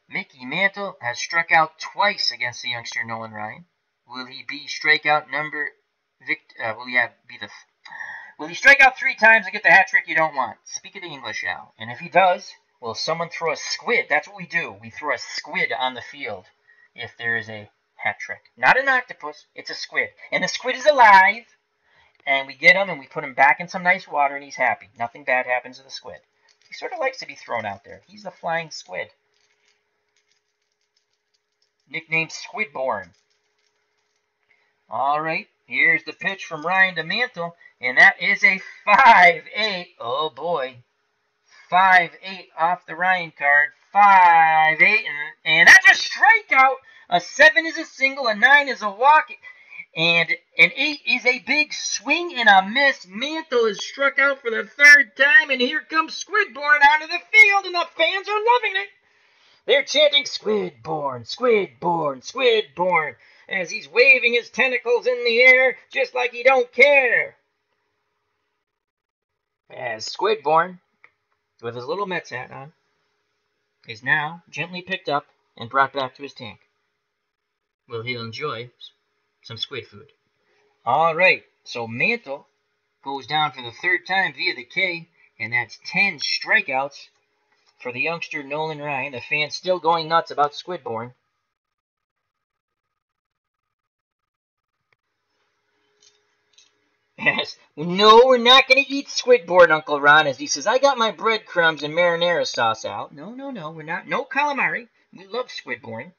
Mickey Mantle has struck out twice against the youngster Nolan Ryan. Will he be strikeout number? Will he strike out 3 times and get the hat trick you don't want? Speak of the English, Al. And if he does, will someone throw a squid? That's what we do. We throw a squid on the field if there is a hat trick. Not an octopus. It's a squid. And the squid is alive. And we get him and we put him back in some nice water and he's happy. Nothing bad happens to the squid. He sort of likes to be thrown out there. He's the flying squid. Nicknamed Squidborn. All right, here's the pitch from Ryan to Mantle, and that is a 5-8. Oh boy, 5-8 off the Ryan card. 5-8, and that's a strikeout. A 7 is a single, a 9 is a walk, and an 8 is a big swing and a miss. Mantle is struck out for the 3rd time, and here comes Squidborn onto the field, and the fans are loving it. They're chanting, Squidborn, Squidborn, Squidborn, as he's waving his tentacles in the air just like he don't care. As Squidborn, with his little Mets hat on, is now gently picked up and brought back to his tank. Will he enjoy some squid food? All right, so Mantle goes down for the 3rd time via the K, and that's 10 strikeouts for the youngster Nolan Ryan. The fans still going nuts about Squidborn. Yes. No, we're not going to eat Squidborn, Uncle Ron, as he says, I got my breadcrumbs and marinara sauce out. No, we're not. No calamari. We love Squidborn.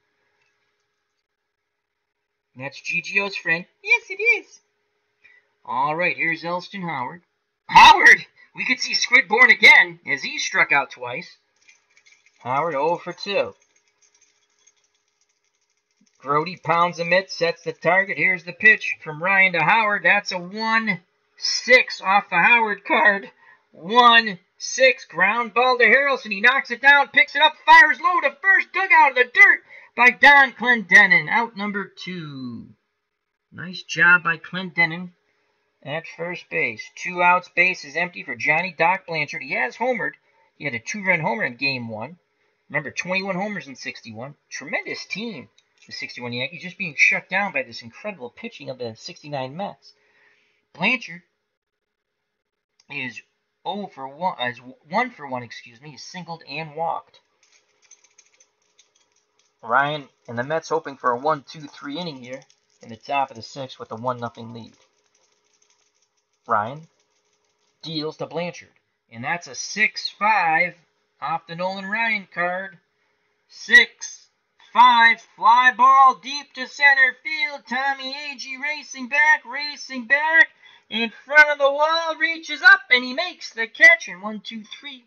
That's GGO's friend. Yes, it is. All right, here's Elston Howard. Howard! We could see Squidborn again, as he struck out twice. Howard 0 for 2. Grody pounds the mitt, sets the target. Here's the pitch from Ryan to Howard. That's a 1-6 off the Howard card. 1-6 ground ball to Harrelson. He knocks it down, picks it up, fires low to first, dug out of the dirt by Don Clendenin. Out number 2. Nice job by Clendenin at first base. 2 outs, base is empty for Johnny Doc Blanchard. He has homered. He had a 2-run homer in Game 1. Remember, 21 homers in 61. Tremendous team, the 61 Yankees, just being shut down by this incredible pitching of the 69 Mets. Blanchard is 1 for 1, He's singled and walked. Ryan and the Mets hoping for a 1-2-3 inning here in the top of the 6th with a 1-0 lead. Ryan deals to Blanchard, and that's a 6-5 off the Nolan Ryan card. 6-5, fly ball deep to center field. Tommy Agee racing back, in front of the wall, reaches up, and he makes the catch. And 1-2-3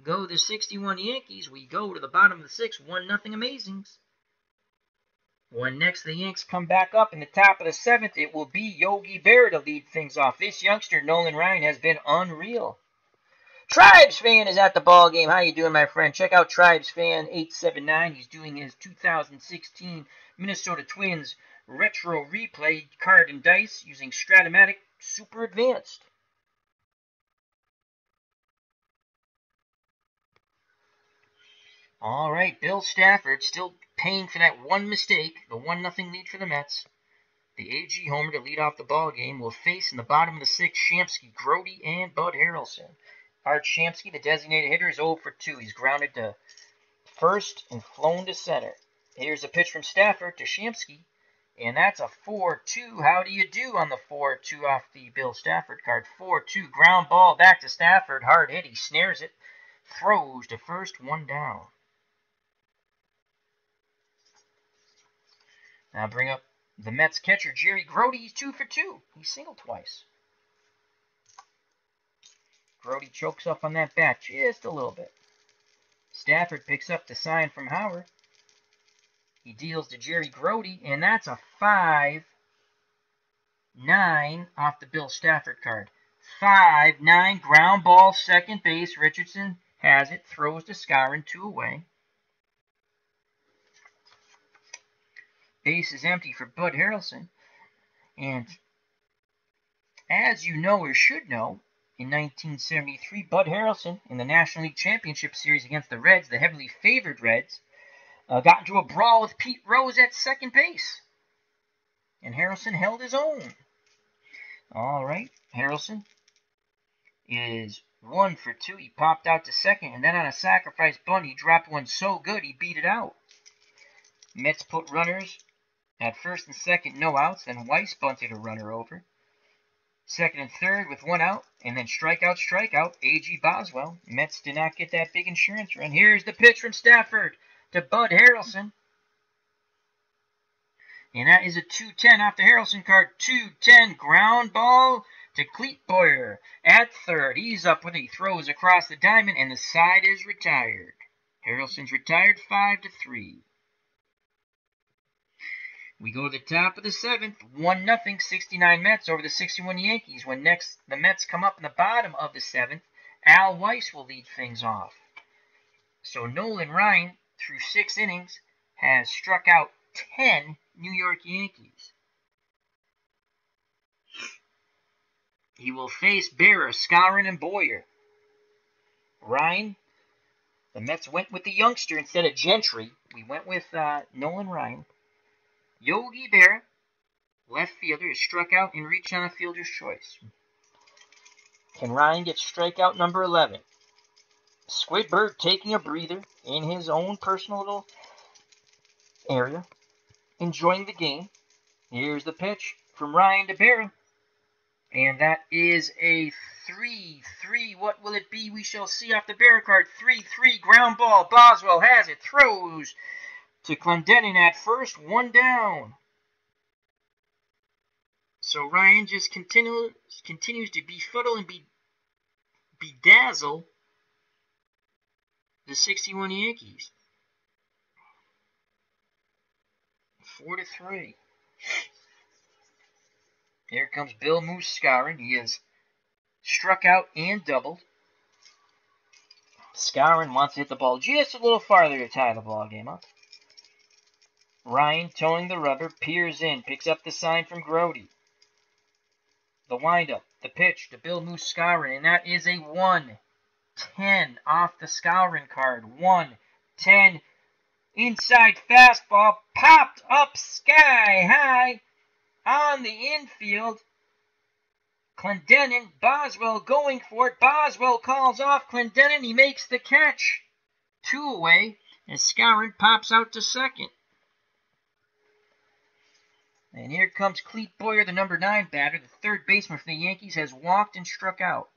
go the 61 Yankees. We go to the bottom of the 6th, 1-0 amazings. When next the Yanks come back up in the top of the 7th, it will be Yogi Berra to lead things off. This youngster, Nolan Ryan, has been unreal. Tribes Fan is at the ball game. How you doing, my friend? Check out Tribes Fan 879. He's doing his 2016 Minnesota Twins retro replay card and dice using Strat-O-Matic Super Advanced. All right, Bill Stafford still paying for that one mistake, the 1-0 lead for the Mets. The AG homer to lead off the ball game will face in the bottom of the 6th Shamsky, Grody, and Bud Harrelson. Art Shamsky, the designated hitter, is 0 for 2. He's grounded to first and flown to center. Here's a pitch from Stafford to Shamsky, and that's a 4-2. How do you do on the 4-2 off the Bill Stafford card? 4-2, ground ball back to Stafford. Hard hit, he snares it, throws to first, 1 down. Now bring up the Mets catcher, Jerry Grody. He's 2 for 2. He singled twice. Grody chokes up on that bat just a little bit. Stafford picks up the sign from Howard. He deals to Jerry Grody, and that's a 5-9 off the Bill Stafford card. 5-9, ground ball, second base. Richardson has it, throws to Skowron, 2 away. Base is empty for Bud Harrelson. And as you know or should know, in 1973, Bud Harrelson, in the National League Championship Series against the Reds, the heavily favored Reds, got into a brawl with Pete Rose at second base. And Harrelson held his own. All right, Harrelson is 1 for 2. He popped out to second, and then on a sacrifice bunt, he dropped one so good he beat it out. Mets put runners at first and second, no outs. Then Weiss bunted a runner over. Second and third with 1 out, and then strikeout, A.G. Boswell. Mets did not get that big insurance run. Here's the pitch from Stafford to Bud Harrelson. And that is a 2-10 off the Harrelson card. 2-10 ground ball to Clete Boyer at third. He's up with it. He throws across the diamond, and the side is retired. Harrelson's retired 5-3. We go to the top of the 7th, 1-0, 69 Mets over the 61 Yankees. When next the Mets come up in the bottom of the 7th, Al Weiss will lead things off. So Nolan Ryan, through 6 innings, has struck out 10 New York Yankees. He will face Berra, Skowron, and Boyer. Ryan, the Mets went with the youngster instead of Gentry. We went with Nolan Ryan. Yogi Berra, left fielder, is struck out and reached on a fielder's choice. Can Ryan get strikeout number 11? Squidbird taking a breather in his own personal little area, enjoying the game. Here's the pitch from Ryan to Berra. And that is a 3-3. What will it be? We shall see off the Berra card. 3-3 ground ball. Boswell has it. Throws to Clendenin at first. 1 down. So Ryan just continues to befuddle and bedazzle the 61 Yankees. 4-3. Here comes Bill Moose Skowron. He has struck out and doubled. Skowron wants to hit the ball just a little farther to tie the ball game up. Ryan, towing the rubber, peers in, picks up the sign from Grody. The windup, the pitch to Bill Moose Skowron, and that is a 1-10 off the Skowron card. 1-10. Inside fastball, popped up sky high on the infield. Clendenin, Boswell going for it. Boswell calls off Clendenin. He makes the catch. 2 away as Skowron pops out to second. And here comes Clete Boyer, the number 9 batter. The third baseman for the Yankees has walked and struck out.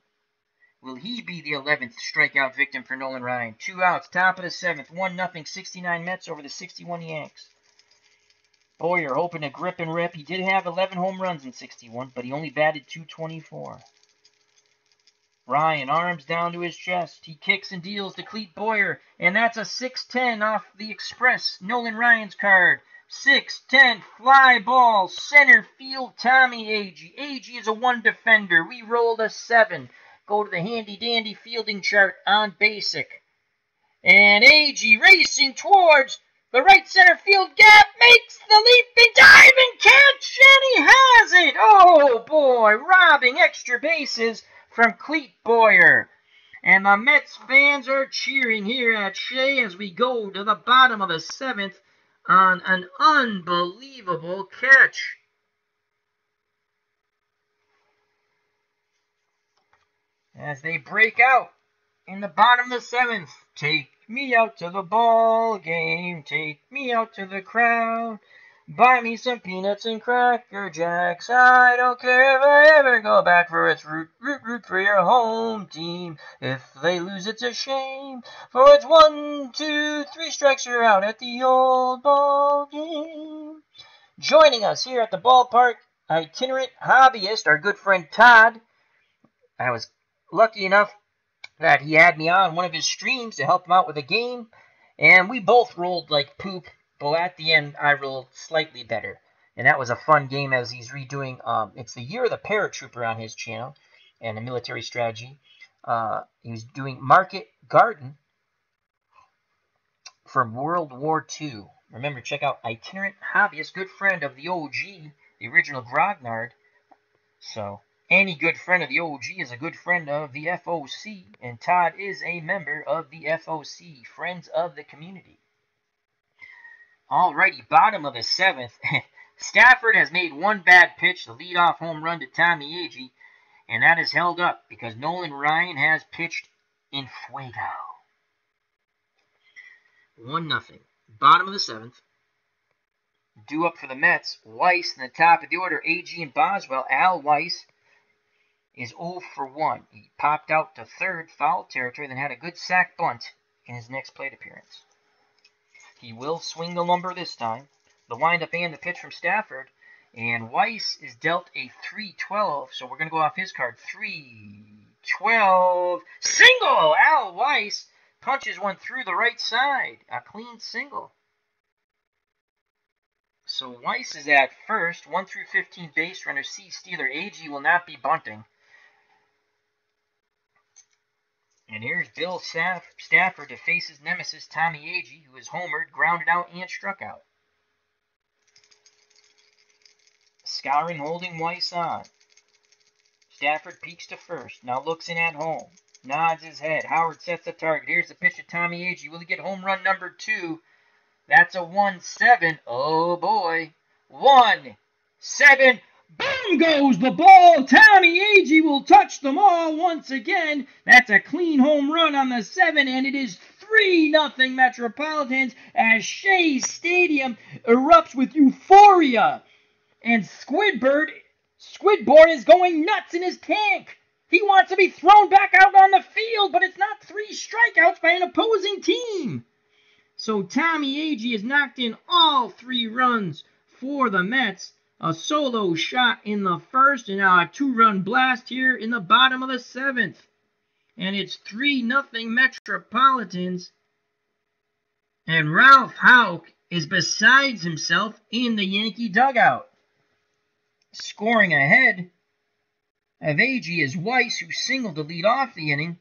Will he be the 11th strikeout victim for Nolan Ryan? 2 outs, top of the 7th, 1-0, 69 Mets over the 61 Yanks. Boyer hoping to grip and rip. He did have 11 home runs in 61, but he only batted .224. Ryan, arms down to his chest. He kicks and deals to Clete Boyer, and that's a 6-10 off the Express. Nolan Ryan's card. 6-10 fly ball, center field, Tommy Agee. Agee is a 1 defender. We rolled a 7. Go to the handy-dandy fielding chart on basic. And Agee racing towards the right center field gap, makes the leaping diving catch, and he has it! Oh boy, robbing extra bases from Clete Boyer. And the Mets fans are cheering here at Shea as we go to the bottom of the 7th on an unbelievable catch. As they break out in the bottom of the 7th. Take me out to the ball game. Take me out to the crowd. Buy me some peanuts and Cracker Jacks. I don't care if I ever go back for it's root for your home team. If they lose, it's a shame. For it's 1, 2, 3 strikes, you're out at the old ball game. Joining us here at the ballpark, itinerant hobbyist, our good friend Todd. I was lucky enough that he had me on one of his streams to help him out with a game, and we both rolled like poop, but at the end I rolled slightly better, and that was a fun game as he's redoing, it's the Year of the Paratrooper on his channel, and a military strategy. He was doing Market Garden from World War II, Remember, check out Itinerant Hobbyist, good friend of the OG, the original Grognard. So, any good friend of the OG is a good friend of the FOC, and Todd is a member of the FOC, Friends of the Community. Alrighty, bottom of the 7th. Stafford has made one bad pitch, the leadoff home run to Tommy Agee, and that is held up because Nolan Ryan has pitched in fuego. 1-0. Bottom of the 7th. Due up for the Mets, Weiss in the top of the order, Agee and Boswell. Al Weiss is 0 for 1. He popped out to third, foul territory, then had a good sac bunt in his next plate appearance. He will swing the lumber this time. The windup and the pitch from Stafford. And Weiss is dealt a 3-12, so we're going to go off his card. 3-12. Single! Al Weiss punches one through the right side. A clean single. So Weiss is at first. 1 through 15 base runner. C. Steeler. Agee will not be bunting. And here's Bill Stafford to face his nemesis, Tommy Agee, who is homered, grounded out, and struck out. Scouring, holding Weiss on. Stafford peeks to first. Now looks in at home. Nods his head. Howard sets the target. Here's the pitch to Tommy Agee. Will he get home run number 2? That's a 1-7. Oh, boy. 1-7. Boom goes the ball. Tommy Agee will touch them all once again. That's a clean home run on the 7, and it is 3-0 Metropolitans as Shea Stadium erupts with euphoria. And Squidboard is going nuts in his tank. He wants to be thrown back out on the field, but it's not 3 strikeouts by an opposing team. So Tommy Agee has knocked in all 3 runs for the Mets. A solo shot in the first, and now a 2-run blast here in the bottom of the 7th. And it's 3-0 Metropolitans. And Ralph Houck is besides himself in the Yankee dugout. Scoring ahead of Agee is Weiss, who singled to lead off the inning.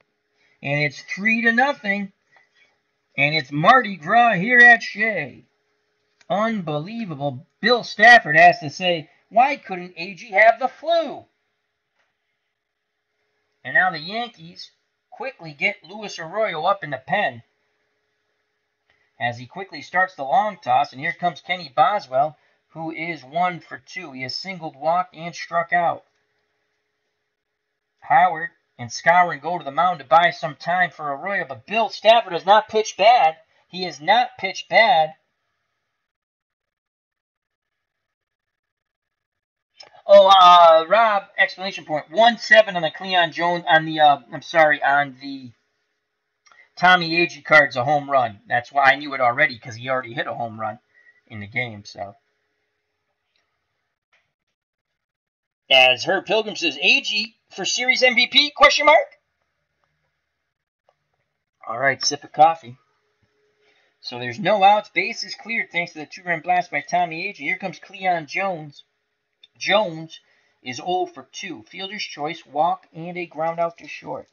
And it's 3-0. And it's Mardi Gras here at Shea. Unbelievable. Bill Stafford has to say, why couldn't Agee have the flu? And now the Yankees quickly get Luis Arroyo up in the pen as he quickly starts the long toss. And here comes Kenny Boswell, who is 1 for 2. He has singled, walked, and struck out. Howard and Skowron go to the mound to buy some time for Arroyo, but Bill Stafford has not pitched bad. He has not pitched bad. Oh, Rob, explanation point. 1-7 on the Cleon Jones, on the Tommy Agee card's a home run. That's why I knew it already, because he already hit a home run in the game, so. As Herb Pilgrim says, Agee for series MVP, question mark? All right, sip of coffee. So there's no outs, bases cleared thanks to the 2-run blast by Tommy Agee. Here comes Cleon Jones. Jones is 0 for 2. Fielder's choice, walk, and a ground out to short.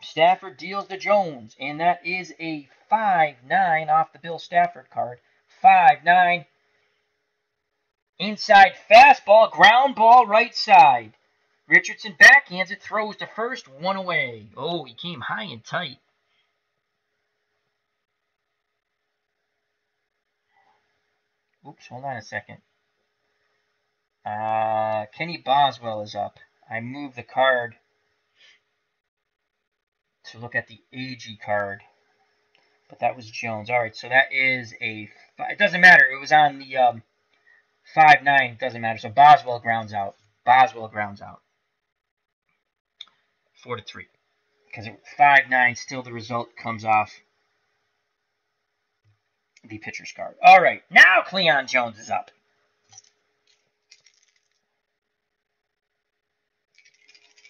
Stafford deals to Jones, and that is a 5-9 off the Bill Stafford card. 5-9. Inside fastball, ground ball right side. Richardson backhands it, throws to first, 1 away. Oh, he came high and tight. Oops, hold on a second. Kenny Boswell is up. I moved the card to look at the Agee card, but that was Jones. All right, so that is a. It doesn't matter. It was on the 5-9. It doesn't matter. So Boswell grounds out. 4-3. Because 5-9, still the result comes off the pitcher's card. All right, now Cleon Jones is up.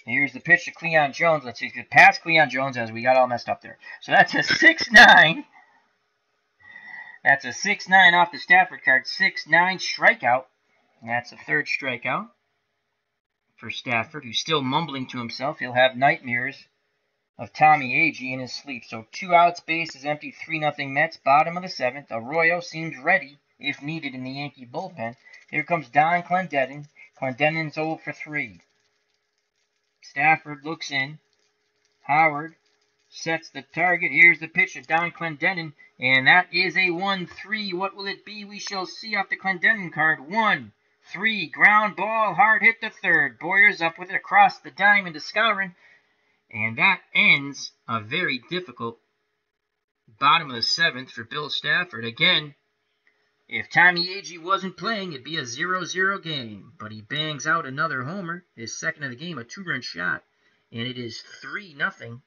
Here's the pitch to Cleon Jones. Let's see if it passed Cleon Jones as we got all messed up there. So that's a 6-9. That's a 6-9 off the Stafford card. 6-9 strikeout. That's the 3rd strikeout for Stafford, who's still mumbling to himself. He'll have nightmares of Tommy Agee in his sleep. So 2 outs, base is empty, 3-0 Mets, bottom of the 7th. Arroyo seems ready if needed in the Yankee bullpen. Here comes Don Clendenin. Clendenin's 0 for 3. Stafford looks in. Howard sets the target. Here's the pitch to Don Clendenin, and that is a 1-3. What will it be? We shall see off the Clendenin card. 1-3. Ground ball, hard hit to third. Boyer's up with it across the diamond to Skowron. And that ends a very difficult bottom of the 7th for Bill Stafford. Again, if Tommy Agee wasn't playing, it'd be a 0-0 game. But he bangs out another homer, his second of the game, a 2-run shot. And it is 3-0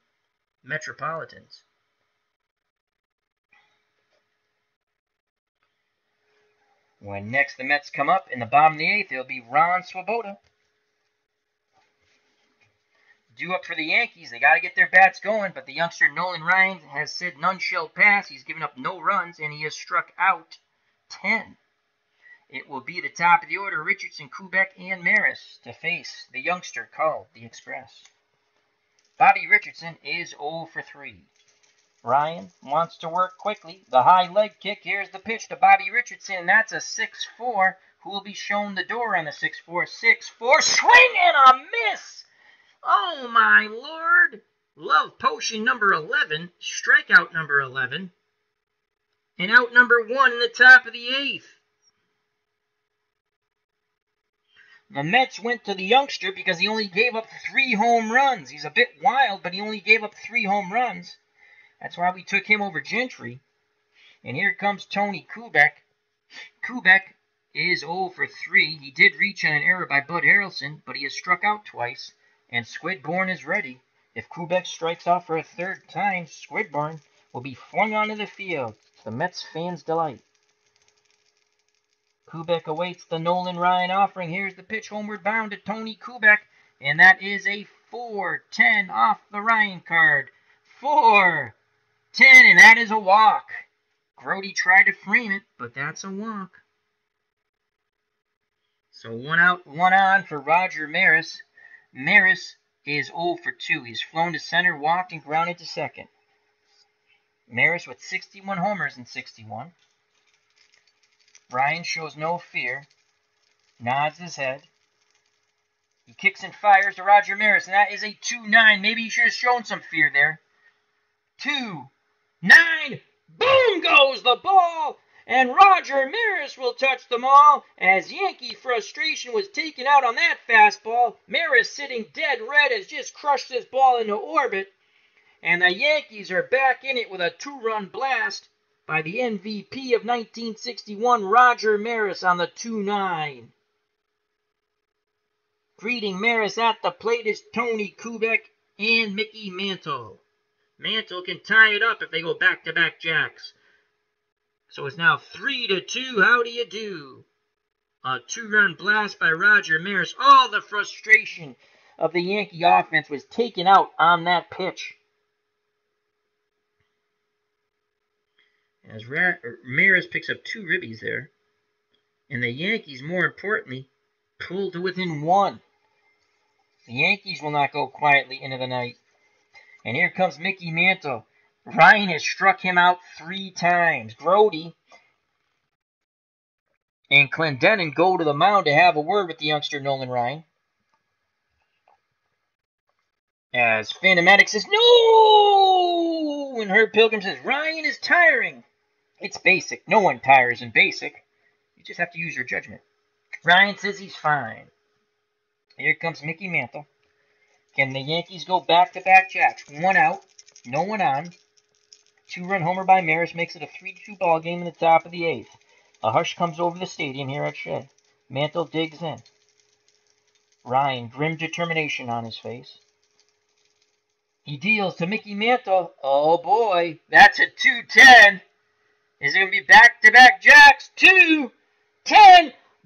Metropolitans. When next the Mets come up in the bottom of the 8th, it'll be Ron Swoboda. Due up for the Yankees. They got to get their bats going, but the youngster Nolan Ryan has said none shall pass. He's given up no runs, and he has struck out 10. It will be the top of the order, Richardson, Kubek, and Maris to face the youngster called the Express. Bobby Richardson is 0 for 3. Ryan wants to work quickly. The high leg kick. Here's the pitch to Bobby Richardson, and that's a 6-4. Who will be shown the door on the 6-4? 6-4. Swing and a miss! Oh, my Lord. Love potion number 11. Strikeout number 11. And out number 1 in the top of the 8th. The Mets went to the youngster because he only gave up 3 home runs. He's a bit wild, but he only gave up 3 home runs. That's why we took him over Gentry. And here comes Tony Kubek. Kubek is 0 for 3. He did reach on an error by Bud Harrelson, but he has struck out twice. And Squidborn is ready. If Kubek strikes out for a 3rd time, Squidborn will be flung onto the field to the Mets fans' delight. Kubek awaits the Nolan Ryan offering. Here's the pitch homeward bound to Tony Kubek. And that is a 4-10 off the Ryan card. 4-10, and that is a walk. Grody tried to frame it, but that's a walk. So 1 out, 1 on for Roger Maris. Maris is 0 for 2. He's flown to center, walked, and grounded to second. Maris with 61 homers in 61. Ryan shows no fear. Nods his head. He kicks and fires to Roger Maris, and that is a 2-9. Maybe he should have shown some fear there. 2-9. Boom goes the ball! And Roger Maris will touch them all as Yankee frustration was taken out on that fastball. Maris, sitting dead red, has just crushed this ball into orbit. And the Yankees are back in it with a 2-run blast by the MVP of 1961, Roger Maris, on the 2-9. Greeting Maris at the plate is Tony Kubek and Mickey Mantle. Mantle can tie it up if they go back-to-back jacks. So it's now 3-2. How do you do? A 2-run blast by Roger Maris. All the frustration of the Yankee offense was taken out on that pitch. As Maris picks up 2 ribbies there. And the Yankees, more importantly, pulled to within 1. The Yankees will not go quietly into the night. And here comes Mickey Mantle. Ryan has struck him out 3 times. Grody and Clendenin go to the mound to have a word with the youngster Nolan Ryan. As Phantomatic says, no! And Herb Pilgrim says, Ryan is tiring. It's basic. No one tires in basic. You just have to use your judgment. Ryan says he's fine. Here comes Mickey Mantle. Can the Yankees go back-to-back jacks? 1 out, no one on. 2-run homer by Maris makes it a 3-2 ball game in the top of the 8th. A hush comes over the stadium here at Shea. Mantle digs in. Ryan, grim determination on his face. He deals to Mickey Mantle. Oh boy, that's a 2-10. Is it going to be back-to-back jacks? 2-10.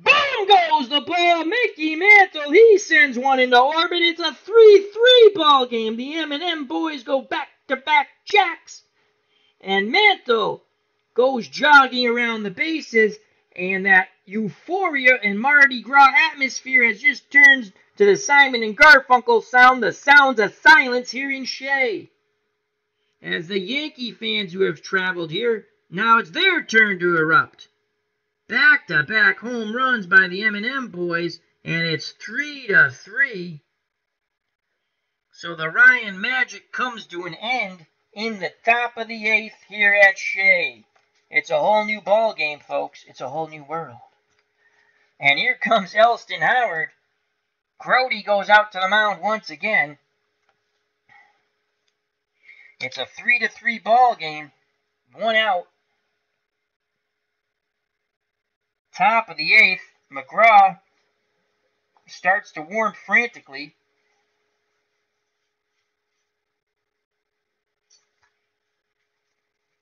Boom goes the ball. Mickey Mantle, he sends one into orbit. It's a 3-3 ball game. The M&M boys go back-to-back jacks. And Mantle goes jogging around the bases. And that euphoria and Mardi Gras atmosphere has just turned to the Simon and Garfunkel sound, the sounds of silence here in Shea. as the Yankee fans who have traveled here, now it's their turn to erupt. Back-to-back home runs by the M&M boys, and it's 3-3. So the Ryan magic comes to an end in the top of the 8th here at Shea. It's a whole new ball game, folks. It's a whole new world. And here comes Elston Howard. Grody goes out to the mound once again. It's a 3-3 ball game. 1 out. Top of the 8th, McGraw starts to warm frantically.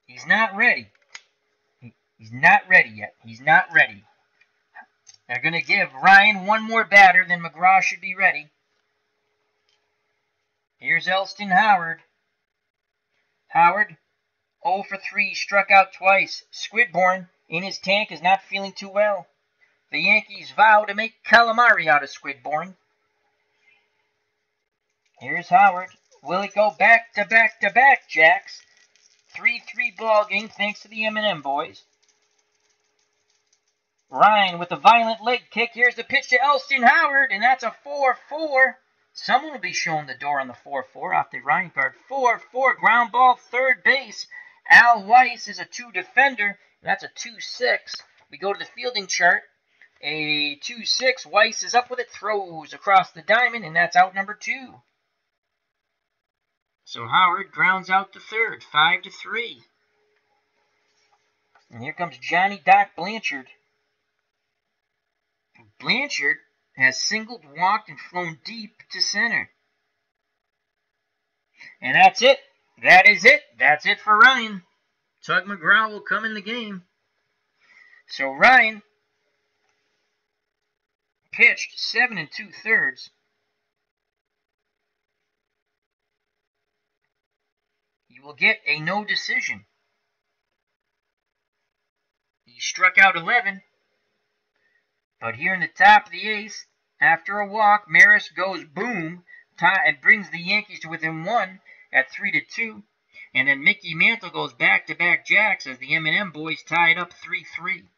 He's not ready. He's not ready yet. He's not ready. They're going to give Ryan one more batter, then McGraw should be ready. Here's Elston Howard. Howard, 0 for 3, struck out twice. Squidborn in his tank is not feeling too well. The Yankees vow to make calamari out of Squidborn. Here's Howard. Will it go back-to-back-to-back, Jacks? 3-3 ball game thanks to the M&M boys. Ryan with a violent leg kick. Here's the pitch to Elston Howard, and that's a 4-4. Someone will be showing the door on the 4-4 off the Ryan card. 4-4, ground ball, third base. Al Weiss is a 2 defender. That's a 2-6. We go to the fielding chart. A 2-6. Weiss is up with it, throws across the diamond, and that's out number 2. So Howard grounds out to third, 5-3. And here comes Johnny Doc Blanchard. Blanchard has singled, walked, and flown deep to center. And that's it. That is it. That's it for Ryan. Tug McGraw will come in the game. So Ryan pitched 7 2/3. You will get a no decision. He struck out 11. But here in the top of the 8th, after a walk, Maris goes boom and brings the Yankees to within 1 at 3-2. And then Mickey Mantle goes back-to-back jacks as the M&M boys tie it up 3-3.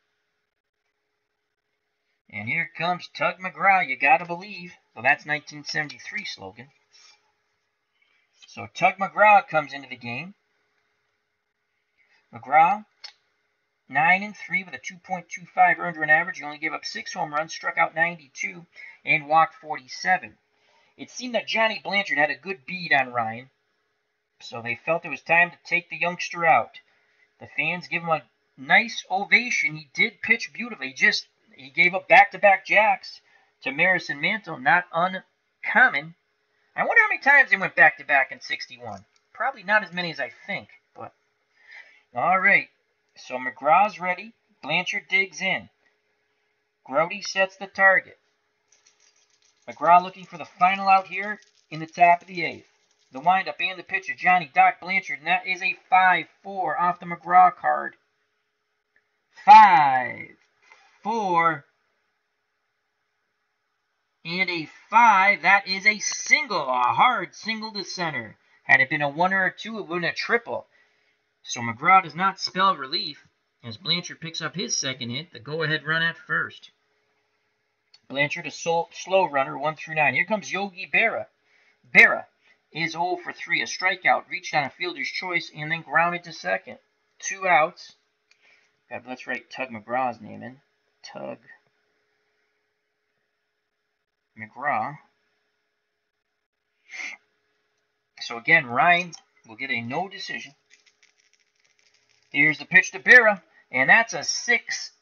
And here comes Tug McGraw, you gotta believe. So that's 1973 slogan. So Tug McGraw comes into the game. McGraw, 9-3 with a 2.25 earned run average. He only gave up 6 home runs, struck out 92, and walked 47. It seemed that Johnny Blanchard had a good bead on Ryan, so they felt it was time to take the youngster out. The fans give him a nice ovation. He did pitch beautifully. He gave up back-to-back jacks to Maris and Mantle, not uncommon. I wonder how many times they went back-to-back in 61. Probably not as many as I think, but all right. So McGraw's ready. Blanchard digs in. Grody sets the target. McGraw looking for the final out here in the top of the 8th. The windup and the pitch of Johnny Doc Blanchard, and that is a 5-4 off the McGraw card. 5-4. And a 5. That is a single, a hard single to center. Had it been a 1 or a 2, it would have been a triple. So McGraw does not spell relief as Blanchard picks up his second hit, the go-ahead run at first. Blanchard a slow runner, 1 through 9. Here comes Yogi Berra. Berra is 0 for 3, a strikeout, reached on a fielder's choice, and then grounded to second. 2 outs. God, let's write Tug McGraw's name in. Tug McGraw. So again, Ryan will get a no decision. Here's the pitch to Berra, and that's a 6-6.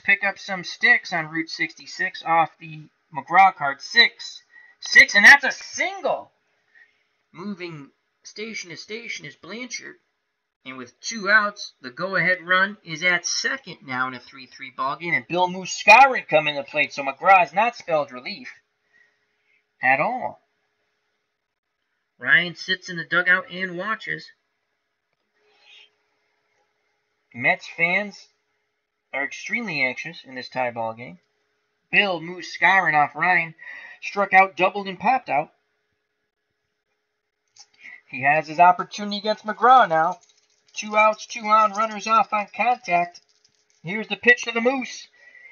Pick up some sticks on Route 66 off the McGraw card. 6, and that's a single. Moving station to station is Blanchard. And with 2 outs, the go-ahead run is at second now in a 3-3 ballgame. And Bill Muscarin come in the plate, so McGraw has not spelled relief at all. Ryan sits in the dugout and watches. Mets fans are extremely anxious in this tie ball game. Bill Muscarin off Ryan struck out, doubled, and popped out. He has his opportunity against McGraw now. 2 outs, 2 on, runners off on contact. Here's the pitch to the Moose.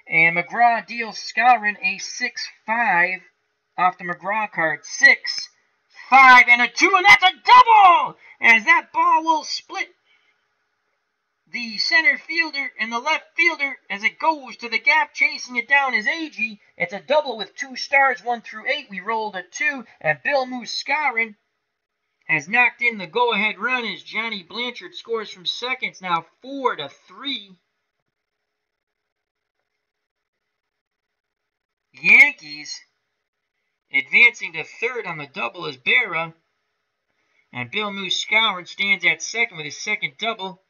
And McGraw deals Skowron a 6-5 off the McGraw card. 6-5 and a 2, and that's a double! As that ball will split the center fielder and the left fielder as it goes to the gap. Chasing it down is Agee. It's a double with 2 stars, 1 through 8. We rolled a 2, and Bill Moose Skowron has knocked in the go-ahead run as Johnny Blanchard scores from second. It's now 4-3. Yankees advancing to third on the double is Berra. And Bill Moose Skowron stands at second with his second double,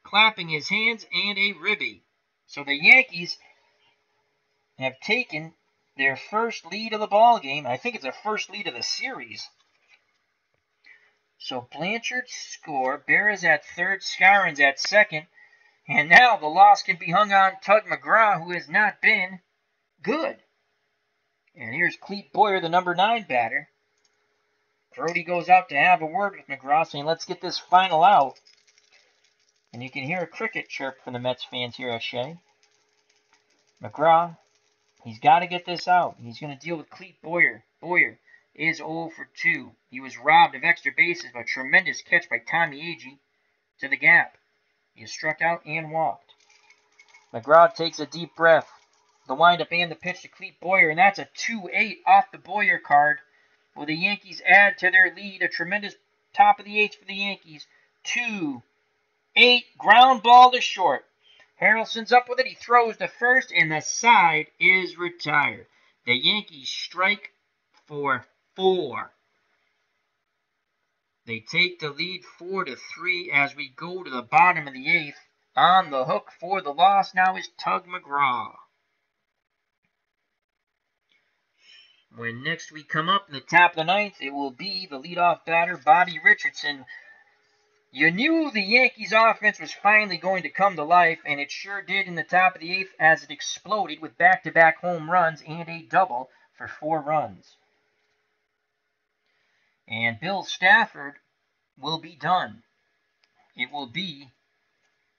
clapping his hands and a ribby. So the Yankees have taken their first lead of the ball game. I think it's their first lead of the series. So Blanchard score, Berra's at third, Skowron's at second, and now the loss can be hung on Tug McGraw, who has not been good. And here's Clete Boyer, the number 9 batter. Brody goes out to have a word with McGraw, saying, let's get this final out. And you can hear a cricket chirp from the Mets fans here at Shea. McGraw, he's got to get this out. He's going to deal with Clete Boyer. Boyer is 0 for 2. He was robbed of extra bases by a tremendous catch by Tommy Agee to the gap. He is struck out and walked. McGraw takes a deep breath. The windup and the pitch to Clete Boyer, and that's a 2-8 off the Boyer card. Will the Yankees add to their lead? A tremendous top of the 8th for the Yankees. 2-8, ground ball to short. Harrelson's up with it. He throws to first, and the side is retired. The Yankees strike for 4. They take the lead 4-3 as we go to the bottom of the 8th. On the hook for the loss now is Tug McGraw. When next we come up in the top of the 9th, it will be the leadoff batter, Bobby Richardson. You knew the Yankees offense was finally going to come to life, and it sure did in the top of the 8th as it exploded with back-to-back home runs and a double for 4 runs. And Bill Stafford will be done. It will be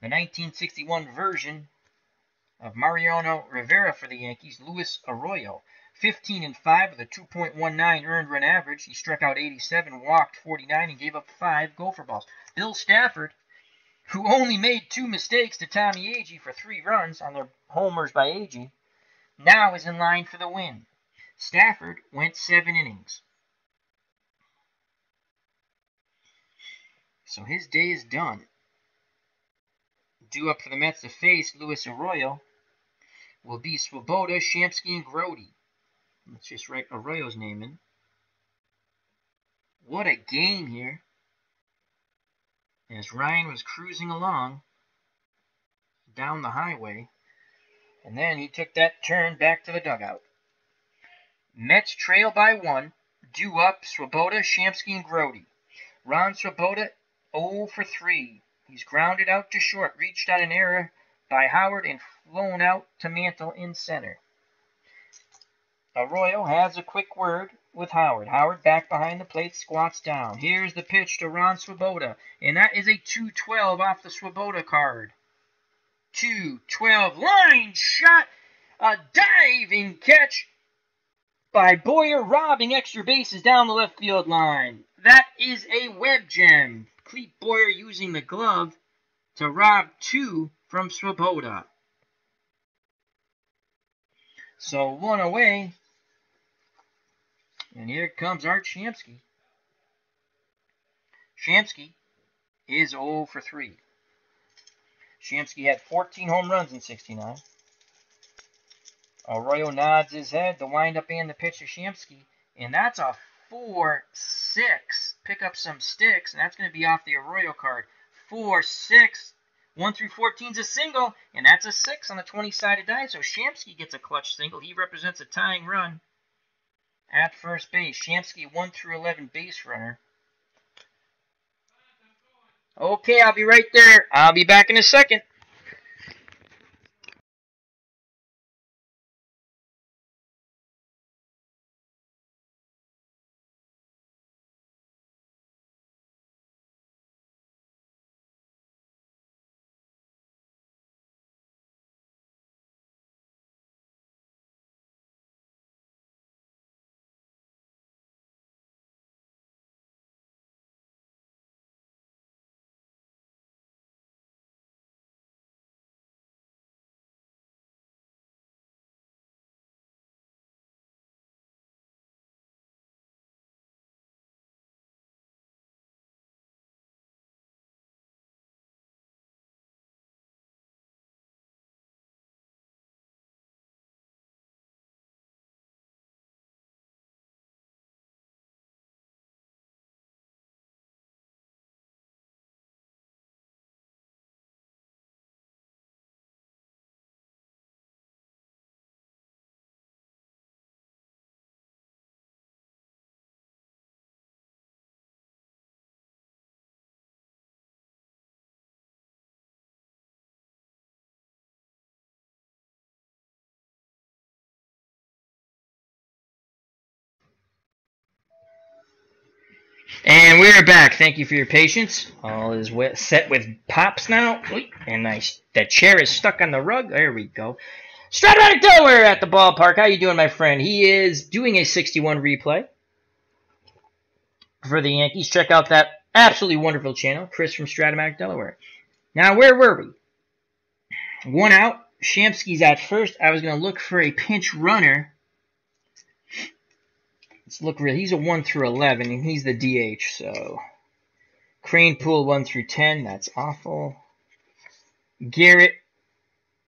the 1961 version of Mariano Rivera for the Yankees, Luis Arroyo. 15-5 with a 2.19 earned run average. He struck out 87, walked 49, and gave up 5 gopher balls. Bill Stafford, who only made 2 mistakes to Tommy Agee for 3 runs on their homers by Agee, now is in line for the win. Stafford went 7 innings. So his day is done. Due up for the Mets to face Luis Arroyo will be Swoboda, Shamsky, and Grody. Let's just write Arroyo's name in. What a game here. As Ryan was cruising along down the highway, and then he took that turn back to the dugout. Mets trail by 1. Due up, Swoboda, Shamsky, and Grody. Ron Swoboda, 0 for 3. He's grounded out to short, reached on an error by Howard, and flown out to Mantle in center. Arroyo has a quick word with Howard. Howard back behind the plate, squats down. Here's the pitch to Ron Swoboda, and that is a 2-12 off the Swoboda card. 2-12, line shot, a diving catch by Boyer, robbing extra bases down the left field line. That is a web gem. Clete Boyer using the glove to rob 2 from Swoboda. So 1 away. And here comes Art Shamsky. Shamsky is 0 for 3. Shamsky had 14 home runs in 69. Arroyo nods his head, the windup and the pitch to Shamsky. And that's a 4-6. Pick up some sticks, and that's going to be off the Arroyo card. 4-6. 1 through 14 is a single, and that's a 6 on the 20-sided die. So Shamsky gets a clutch single. He represents a tying run at first base. Shamsky 1 through 11 base runner. Okay, I'll be right there. I'll be back in a second. And we're back. Thank you for your patience. All is set with pops now. And nice. That chair is stuck on the rug. There we go. Strat-O-Matic Delaware at the ballpark. How you doing, my friend? He is doing a 61 replay for the Yankees. Check out that absolutely wonderful channel, Chris from Strat-O-Matic Delaware. Now, where were we? 1 out. Shamsky's at first. I was going to look for a pinch runner. Let's look real. He's a 1 through 11, and he's the DH. So Crane Pool 1 through 10. That's awful. Garrett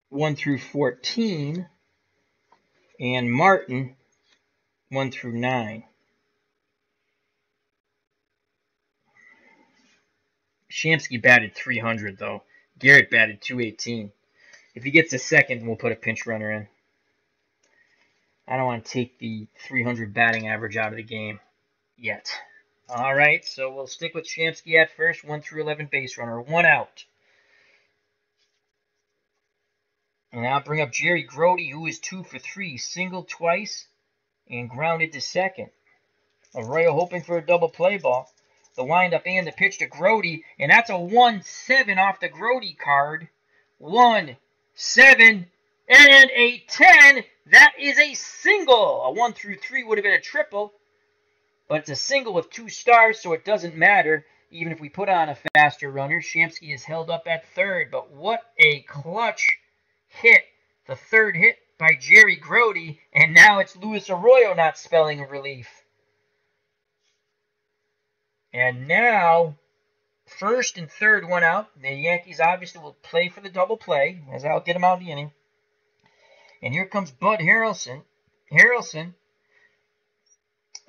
1 through 14, and Martin 1 through 9. Shamsky batted 300 though. Garrett batted 218. If he gets a second, we'll put a pinch runner in. I don't want to take the 300 batting average out of the game yet. All right, so we'll stick with Shamsky at first. 1 through 11 base runner. 1 out. And I'll bring up Jerry Grody, who is 2 for 3. Singled twice and grounded to second. Arroyo hoping for a double play ball. The windup and the pitch to Grody, and that's a 1-7 off the Grody card. 1-7 and a 10. That is a single. A 1 through 3 would have been a triple, but it's a single with 2 stars, so it doesn't matter. Even if we put on a faster runner, Shamsky is held up at third. But what a clutch hit. The third hit by Jerry Grody, and now it's Luis Arroyo not spelling a relief. And now, first and third 1 out. The Yankees obviously will play for the double play, as I'll get him out of the inning. And here comes Bud Harrelson. Harrelson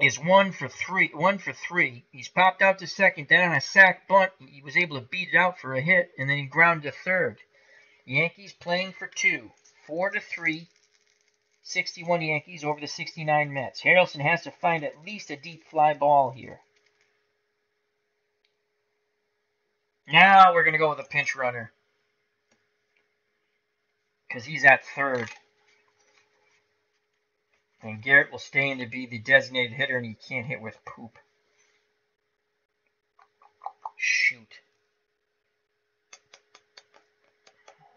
is 1 for 3. He's popped out to second. Then on a sac bunt, he was able to beat it out for a hit, and then he grounded to third. Yankees playing for 2. 4-3. 61 Yankees over the 69 Mets. Harrelson has to find at least a deep fly ball here. Now we're going to go with a pinch runner, because he's at third. And Garrett will stay in to be the designated hitter, and he can't hit with poop. Shoot.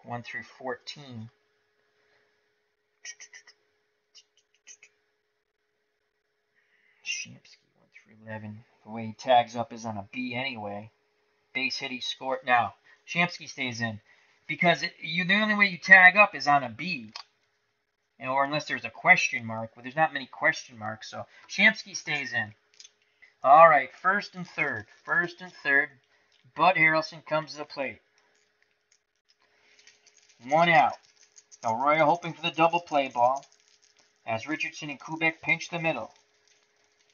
1 through 14. Shamsky 1 through 11. The way he tags up is on a B anyway. Base hit, he scored. Now, Shamsky stays in, because the only way you tag up is on a B. Or unless there's a question mark. Well, there's not many question marks, so Shamsky stays in. All right, first and third. Bud Harrelson comes to the plate. 1 out. Arroyo hoping for the double play ball, as Richardson and Kubek pinch the middle.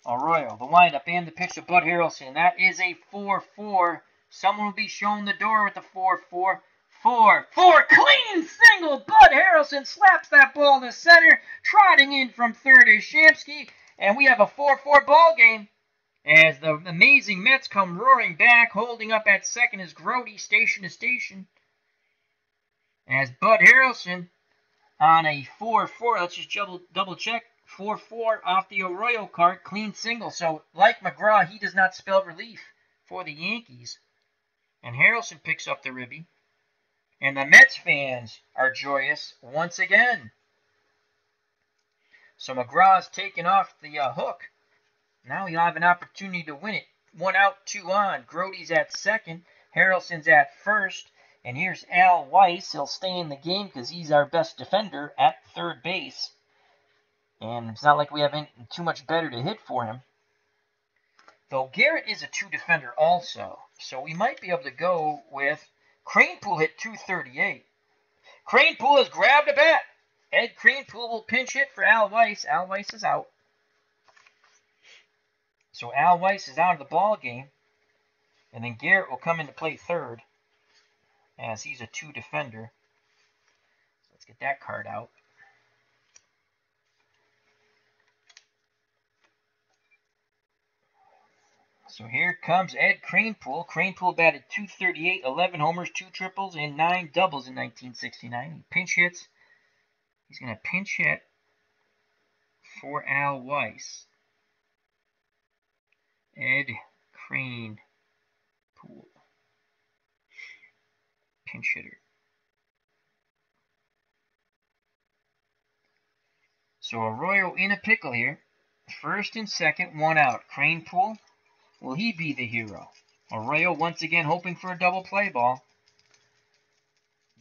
Arroyo, the windup and the pitch to Bud Harrelson. That is a 4-4. Someone will be shown the door with the 4-4. 4-4, clean single. Bud Harrelson slaps that ball to center. Trotting in from third is Shamsky, and we have a 4-4 ball game. As the amazing Mets come roaring back, holding up at second is Grody, station to station. As Bud Harrelson on a 4-4, let's just double check. 4-4 off the Arroyo card, clean single. So, like McGraw, he does not spell relief for the Yankees. And Harrelson picks up the ribby. And the Mets fans are joyous once again. So McGraw's taken off the hook. Now he'll have an opportunity to win it. 1 out, 2 on. Grody's at second. Harrelson's at first. And here's Al Weiss. He'll stay in the game because he's our best defender at third base. And it's not like we have too much better to hit for him. Though Garrett is a 2 defender also. So we might be able to go with Cranepool hit 238. Cranepool has grabbed a bat. Ed Cranepool will pinch hit for Al Weiss. Al Weiss is out. So Al Weiss is out of the ball game. And then Garrett will come in to play third, as he's a 2 defender. So let's get that card out. So here comes Ed Cranepool. Cranepool batted 238, 11 homers, 2 triples, and 9 doubles in 1969. He pinch hits. He's going to pinch hit for Al Weiss. Ed Crane Pool. Pinch hitter. So Arroyo in a pickle here. First and second, one out. Crane Pool, will he be the hero? Arroyo once again hoping for a double play ball.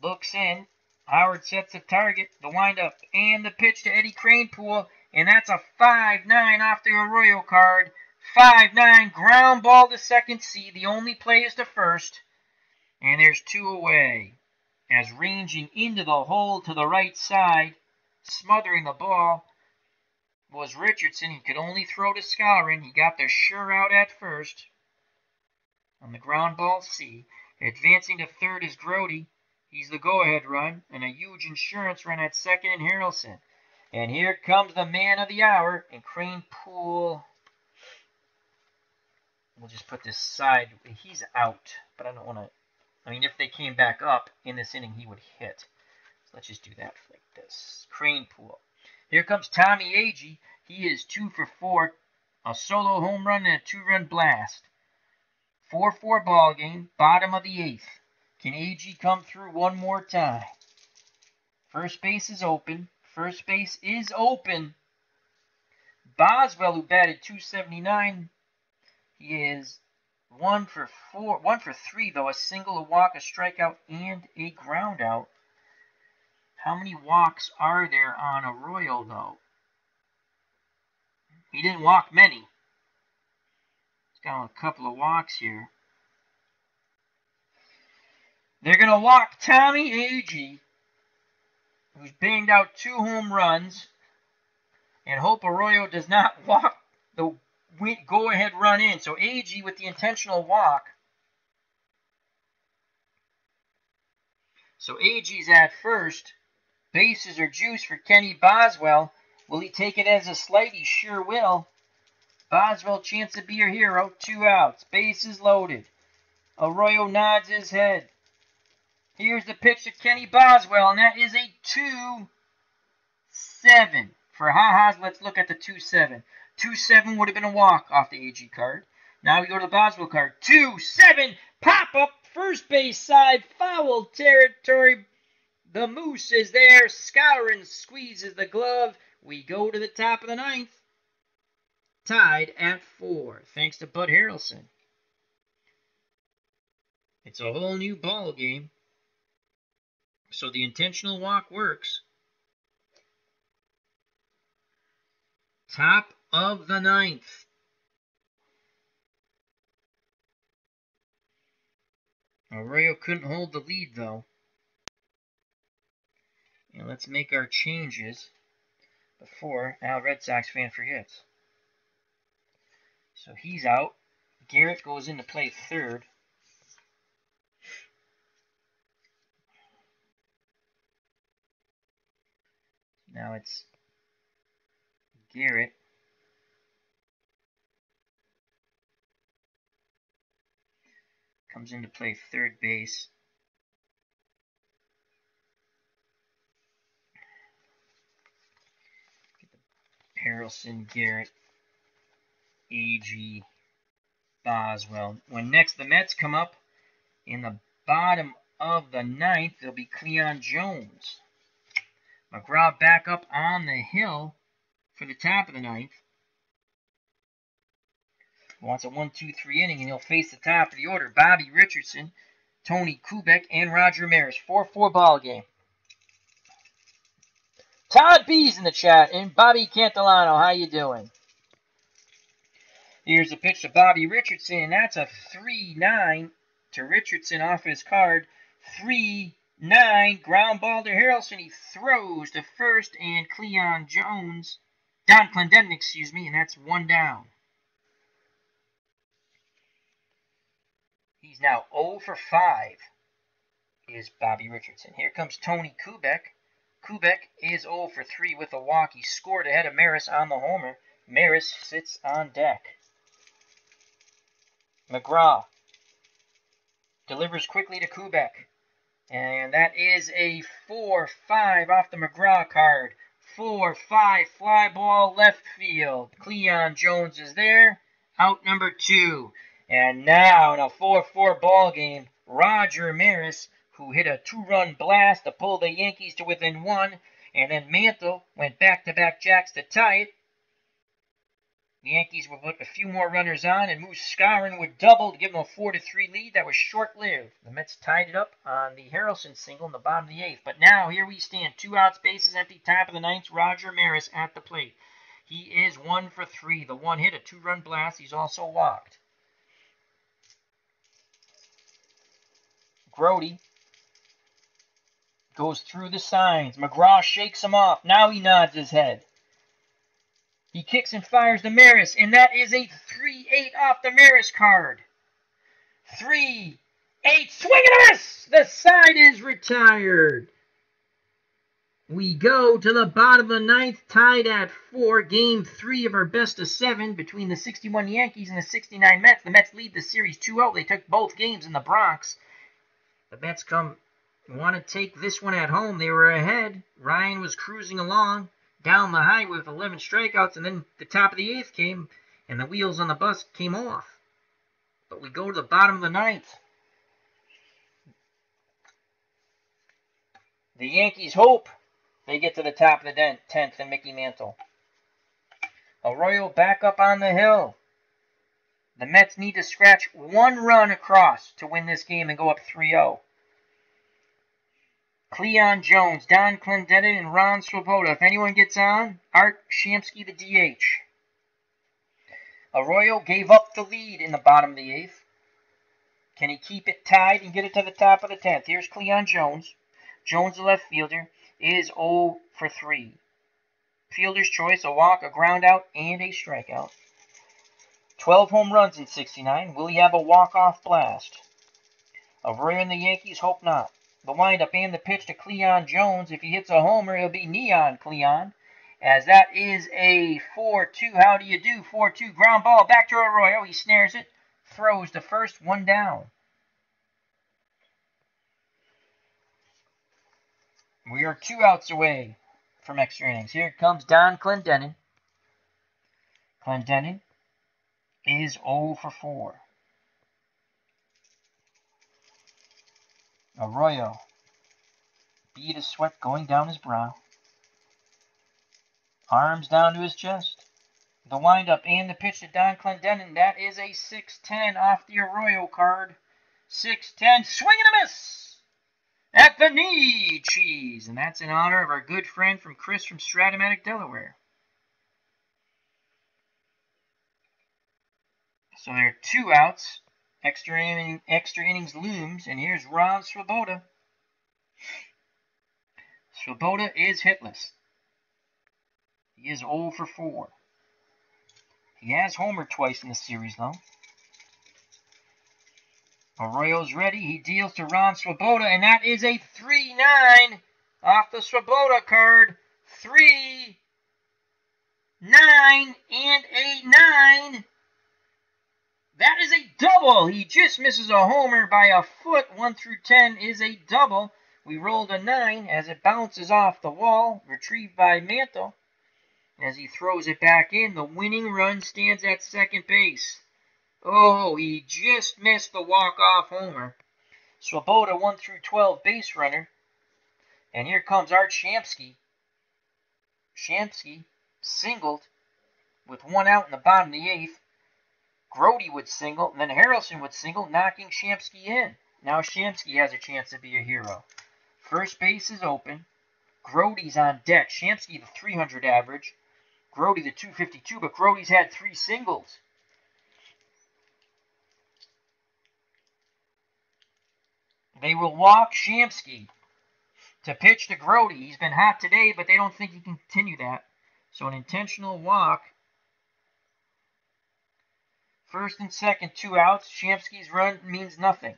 Looks in. Howard sets a target. The windup and the pitch to Eddie Cranepool. And that's a 5-9 off the Arroyo card. 5-9 ground ball to second C. The only play is to first. And there's two away. As ranging into the hole to the right side, smothering the ball, was Richardson. He could only throw to Skowron. He got the sure out at first. On the ground ball C. Advancing to third is Grody. He's the go-ahead run, and a huge insurance run at second in Harrelson. And here comes the man of the hour, and Cranepool. We'll just put this side. He's out, but I don't want to. I mean, if they came back up in this inning, he would hit. So let's just do that like this. Cranepool. Here comes Tommy Agee. He is 2 for 4. A solo home run and a 2-run blast. 4-4 ball game. Bottom of the 8th. Can Agee come through one more time? First base is open. First base is open. Boswell, who batted .279, he is 1 for 3, though. A single, a walk, a strikeout, and a ground out. How many walks are there on Arroyo, though? He didn't walk many. He's got a couple of walks here. They're going to walk Tommy Agee, who's banged out 2 home runs, and hope Arroyo does not walk the go-ahead run in. So Agee with the intentional walk. So Agee's at first. Bases are juiced for Kenny Boswell. Will he take it as a slight? He sure will. Boswell, chance to be your hero. 2 outs. Bases loaded. Arroyo nods his head. Here's the pitch to Kenny Boswell, and that is a 2-7. For ha-has, let's look at the 2-7. 2-7 would have been a walk off the Agee card. Now we go to the Boswell card. 2-7, pop up, first base side, foul territory. The Moose is there. Skowron squeezes the glove. We go to the top of the 9th. Tied at 4, thanks to Bud Harrelson. It's a whole new ball game. So the intentional walk works. Top of the 9th. Arroyo couldn't hold the lead, though. And let's make our changes before Al Red Sox fan forgets. So he's out. Garrett goes in to play third. Now it's Garrett. Comes in to play third base. Harrelson, Garrett, Agee, Boswell. When next the Mets come up in the bottom of the 9th, there'll be Cleon Jones. McGraw back up on the hill for the top of the 9th. Wants a 1-2-3 inning, and he'll face the top of the order. Bobby Richardson, Tony Kubek, and Roger Maris. 4-4 ball game. Todd B's in the chat, and Bobby Cantillano, how you doing? Here's a pitch to Bobby Richardson, and that's a 3-9 to Richardson off his card. 3-9, ground ball to Harrelson. He throws to first, and Cleon Jones, Don Clendenin, excuse me, and that's 1 down. He's now 0 for 5, is Bobby Richardson. Here comes Tony Kubek. Kubek is 0 for 3 with a walk. He scored ahead of Maris on the homer. Maris sits on deck. McGraw delivers quickly to Kubek. And that is a 4-5 off the McGraw card. 4-5 fly ball left field. Cleon Jones is there. Out number 2. And now in a 4-4 ball game, Roger Maris, who hit a 2-run blast to pull the Yankees to within 1, and then Mantle went back-to-back jacks to tie it. The Yankees would put a few more runners on, and Moose Skowron would double to give them a 4-3 lead. That was short-lived. The Mets tied it up on the Harrelson single in the bottom of the 8th. But now, here we stand. 2 outs, bases empty, top of the 9th. Roger Maris at the plate. He is 1 for 3. The one hit, a 2-run blast. He's also walked. Grody goes through the signs. McGraw shakes him off. Now he nods his head. He kicks and fires to Maris, and that is a 3-8 off the Maris card. 3-8, swing and a miss! The side is retired. We go to the bottom of the 9th, tied at 4. Game 3 of our best of 7 between the 61 Yankees and the 69 Mets. The Mets lead the series 2-0. They took both games in the Bronx. The Mets want to take this one at home. They were ahead. Ryan was cruising along down the highway with 11 strikeouts, and then the top of the 8th came, and the wheels on the bus came off. But we go to the bottom of the 9th. The Yankees hope they get to the top of the 10th and Mickey Mantle. Arroyo back up on the hill. The Mets need to scratch 1 run across to win this game and go up 3-0. Cleon Jones, Don Clendenin, and Ron Swoboda. If anyone gets on, Art Shamsky, the DH. Arroyo gave up the lead in the bottom of the 8th. Can he keep it tied and get it to the top of the 10th? Here's Cleon Jones. Jones, the left fielder, is 0 for 3. Fielder's choice, a walk, a ground out, and a strikeout. 12 home runs in 69. Will he have a walk-off blast? Arroyo and the Yankees hope not. The windup and the pitch to Cleon Jones. If he hits a homer, it'll be Neon Cleon. As that is a 4-2. How do you do? 4-2. Ground ball back to Arroyo. He snares it. Throws to first. 1 down. We are 2 outs away from extra innings. Here comes Don Clendenin. Clendenin is 0 for 4. Arroyo, bead of sweat going down his brow. Arms down to his chest. The windup and the pitch to Don Clendenin. That is a 6-10 off the Arroyo card. 6-10, swing and a miss! At the knee, cheese. And that's in honor of our good friend from Chris from Strat-O-Matic, Delaware. So there are 2 outs. Extra innings looms, and here's Ron Swoboda. Swoboda is hitless. He is 0 for 4. He has homered twice in the series, though. Arroyo's ready. He deals to Ron Swoboda, and that is a 3-9 off the Swoboda card. 3-9 and a 9. That is a double. He just misses a homer by a foot. 1 through 10 is a double. We rolled a 9 as it bounces off the wall, retrieved by Mantle. As he throws it back in, the winning run stands at second base. Oh, he just missed the walk-off homer. Swoboda 1 through 12 base runner. And here comes Art Shamsky. Shamsky singled with 1 out in the bottom of the 8th. Grody would single, and then Harrelson would single, knocking Shamsky in. Now Shamsky has a chance to be a hero. First base is open. Grody's on deck. Shamsky the 300 average. Grody the 252, but Grody's had 3 singles. They will walk Shamsky to pitch to Grody. He's been hot today, but they don't think he can continue that. So an intentional walk. First and second, 2 outs. Shamsky's run means nothing.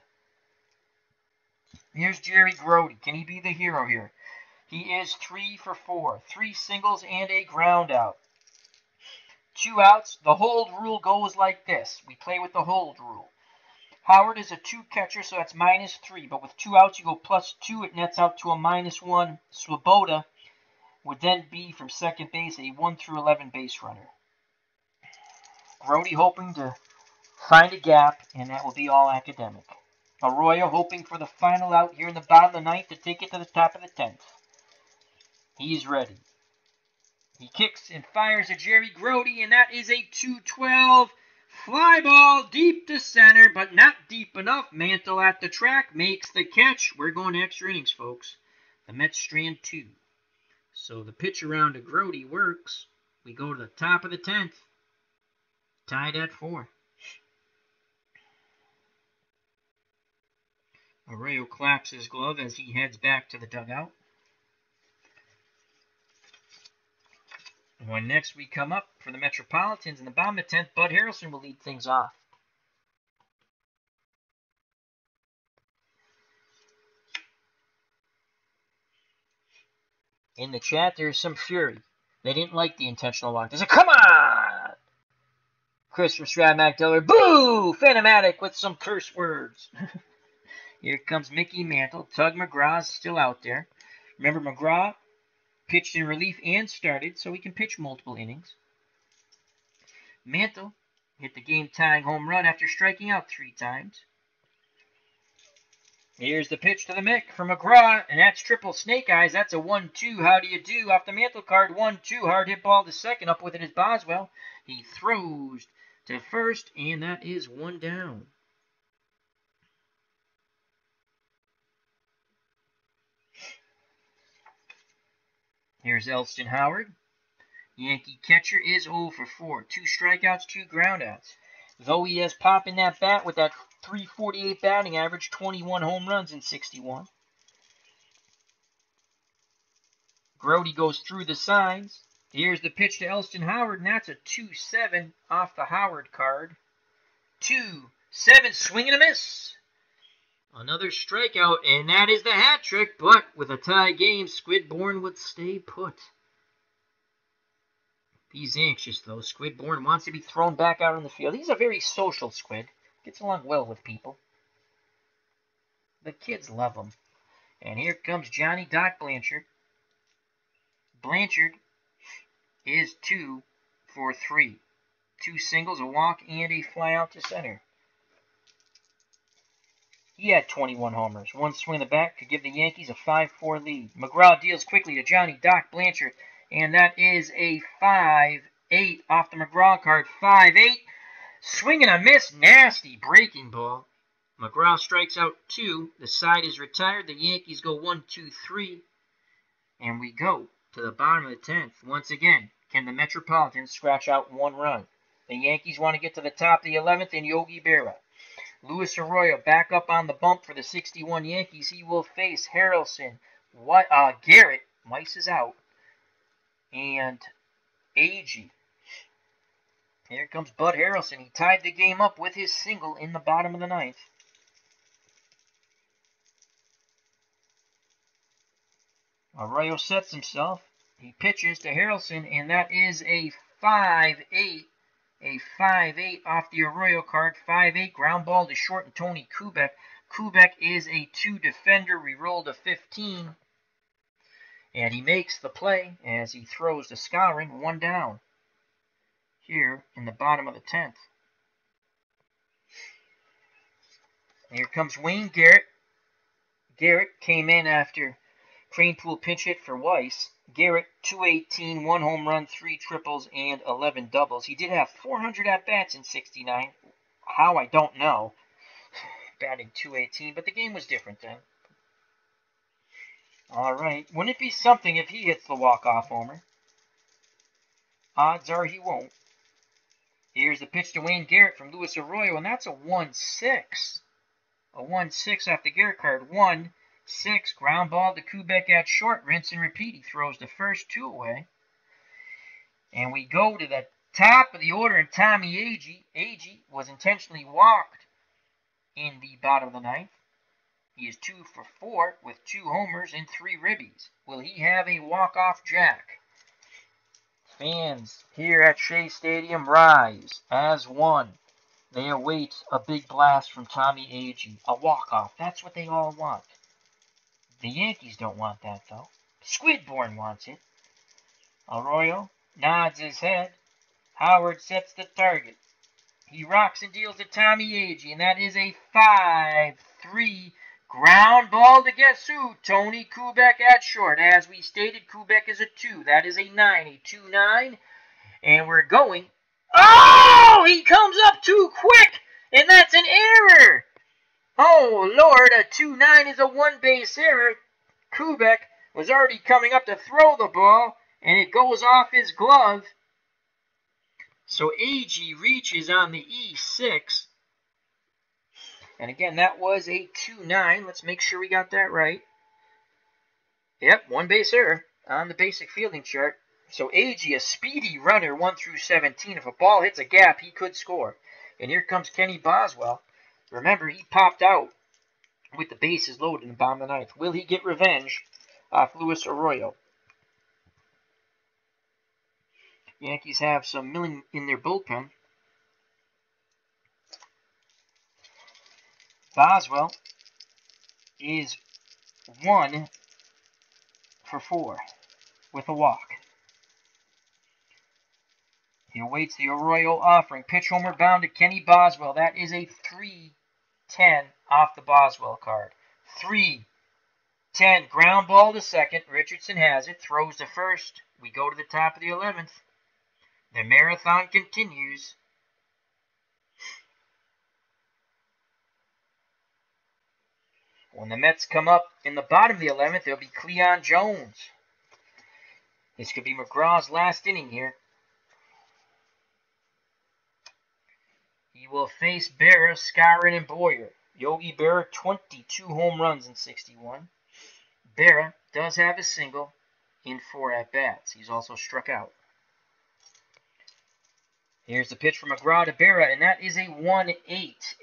Here's Jerry Grody. Can he be the hero here? He is 3 for 4. 3 singles and a ground out. 2 outs. The hold rule goes like this. We play with the hold rule. Howard is a 2 catcher, so that's -3. But with 2 outs, you go +2. It nets out to a -1. Swoboda would then be from second base a 1 through 11 base runner. Grody hoping to find a gap, and that will be all academic. Arroyo hoping for the final out here in the bottom of the ninth to take it to the top of the 10th. He's ready. He kicks and fires a Jerry Grody, and that is a 212 fly ball deep to center, but not deep enough. Mantle at the track makes the catch. We're going to extra innings, folks. The Mets strand 2. So the pitch around to Grody works. We go to the top of the 10th. Tied at 4. Arroyo claps his glove as he heads back to the dugout. When next we come up for the Metropolitans in the bottom of the 10th, Bud Harrelson will lead things off. In the chat, there's some fury. They didn't like the intentional walk. They said, come on! Chris from Strat-O-Matic Baseball, boo! Phantomatic with some curse words. Here comes Mickey Mantle. Tug McGraw's still out there. Remember, McGraw pitched in relief and started, so he can pitch multiple innings. Mantle hit the game-tying home run after striking out 3 times. Here's the pitch to the Mick from McGraw, and that's triple snake eyes. That's a 1-2. How do you do? Off the Mantle card, 1-2. Hard hit ball to second. Up with it is Boswell. He throws to first, and that is 1 down. Here's Elston Howard. Yankee catcher is 0 for 4. 2 strikeouts, 2 groundouts. Though he has pop in that bat with that .348 batting average, 21 home runs in 61. Grody goes through the signs. Here's the pitch to Elston Howard, and that's a 2-7 off the Howard card. 2-7, swing and a miss. Another strikeout, and that is the hat trick, but with a tie game, Squidborn would stay put. He's anxious, though. Squidborn wants to be thrown back out on the field. He's a very social squid. Gets along well with people. The kids love him. And here comes Johnny Doc Blanchard. Blanchard is 2 for 3. 2 singles, a walk, and a fly out to center. He had 21 homers. 1 swing in the back could give the Yankees a 5-4 lead. McGraw deals quickly to Johnny Doc Blanchard, and that is a 5-8 off the McGraw card. 5-8. Swing and a miss. Nasty breaking ball. McGraw strikes out 2. The side is retired. The Yankees go 1-2-3. And we go to the bottom of the 10th. Once again, can the Metropolitans scratch out 1 run? The Yankees want to get to the top of the 11th in Yogi Berra. Luis Arroyo back up on the bump for the 61 Yankees. He will face Harrelson. Garrett. Mice is out. And Agee. Here comes Bud Harrelson. He tied the game up with his single in the bottom of the 9th. Arroyo sets himself. He pitches to Harrelson, and that is a 5-8. A 5-8 off the Arroyo card. 5-8 ground ball to short and Tony Kubek. Kubek is a 2 defender. We rolled a 15. And he makes the play as he throws to Skowron. 1 down. Here in the bottom of the 10th. Here comes Wayne Garrett. Garrett came in after Cranepool pinch hit for Weiss. Garrett, 218, 1 home run, 3 triples, and 11 doubles. He did have 400 at-bats in 69. How, I don't know. Batting 218, but the game was different then. All right. Wouldn't it be something if he hits the walk-off homer? Odds are he won't. Here's the pitch to Wayne Garrett from Luis Arroyo, and that's a 1-6. A 1-6 off the Garrett card. 1-6. Ground ball to Kubek at short. Rinse and repeat. He throws the first 2 away. And we go to the top of the order, and Tommy Agee. Agee was intentionally walked in the bottom of the 9th. He is 2 for 4 with 2 homers and 3 ribbies. Will he have a walk-off jack? Fans here at Shea Stadium rise as one. They await a big blast from Tommy Agee. A walk-off. That's what they all want. The Yankees don't want that, though. Squidborn wants it. Arroyo nods his head. Howard sets the target. He rocks and deals to Tommy Agee, and that is a 5-3 ground ball to guess who? Tony Kubek at short. As we stated, Kubek is a 2. That is a 9, a 2-9. And we're going. Oh! He comes up too quick, and that's an error. Oh, Lord, a 2-9 is a one-base error. Kubek was already coming up to throw the ball, and it goes off his glove. So Agee reaches on the E6. And again, that was a 2-9. Let's make sure we got that right. Yep, one base error on the basic fielding chart. So Agee, a speedy runner, 1 through 17. If a ball hits a gap, he could score. And here comes Kenny Boswell. Remember, he popped out with the bases loaded in the bottom of the ninth. Will he get revenge off Luis Arroyo? Yankees have some milling in their bullpen. Boswell is 1 for 4 with a walk. He awaits the Arroyo offering. Pitch homer bound to Kenny Boswell. That is a 3-10 off the Boswell card. 3-10 ground ball to second. Richardson has it. Throws to first. We go to the top of the 11th. The marathon continues. When the Mets come up in the bottom of the 11th, it'll be Cleon Jones. This could be McGraw's last inning here. He will face Berra, Skowron, and Boyer. Yogi Berra, 22 home runs in 61. Berra does have a single in 4 at-bats. He's also struck out. Here's the pitch from McGraw to Berra, and that is a 1-8.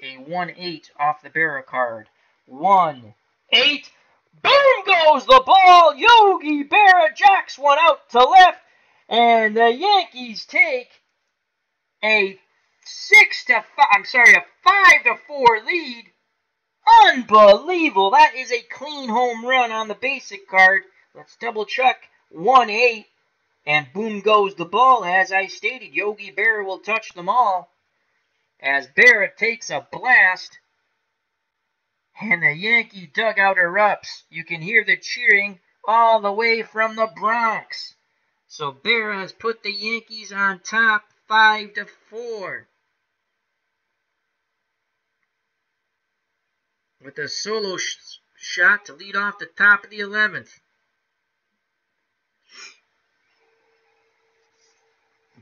A 1-8 off the Berra card. 1-8. Boom goes the ball. Yogi Berra jacks one out to left, and the Yankees take a 5-4 lead. Unbelievable. That is a clean home run on the basic card. Let's double check. 1-8. And boom goes the ball. As I stated, Yogi Berra will touch them all. As Berra takes a blast. And the Yankee dugout erupts. You can hear the cheering all the way from the Bronx. So Berra has put the Yankees on top 5-4. With a solo shot to lead off the top of the 11th.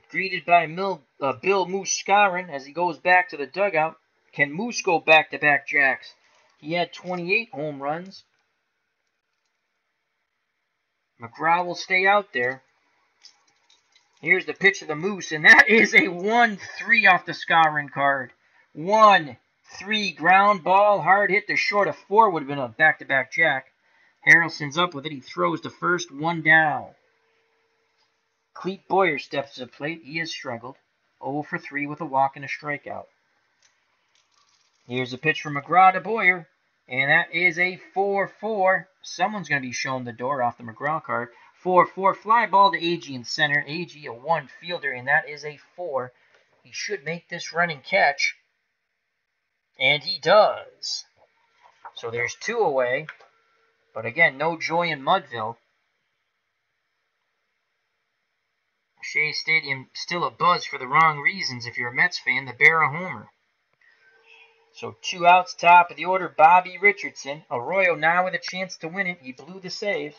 Greeted by Bill Moose Skowron as he goes back to the dugout. Can Moose go back-to-back jacks? He had 28 home runs. McGraw will stay out there. Here's the pitch of the Moose, and that is a 1-3 off the Skowron card. 1-3 ground ball, hard hit to short. A 4 would have been a back-to-back jack. Harrelson's up with it. He throws to first, 1 down. Clete Boyer steps to the plate. He has struggled. 0 for 3 with a walk and a strikeout. Here's a pitch from McGraw to Boyer, and that is a 4-4. Someone's going to be shown the door off the McGraw card. 4-4 fly ball to Agee in center. Agee a 1 fielder, and that is a 4. He should make this running catch, and he does. So there's 2 away, but again, no joy in Mudville. Shea Stadium still abuzz for the wrong reasons if you're a Mets fan, the Berra homer. So 2 outs, top of the order, Bobby Richardson. Arroyo now with a chance to win it. He blew the save.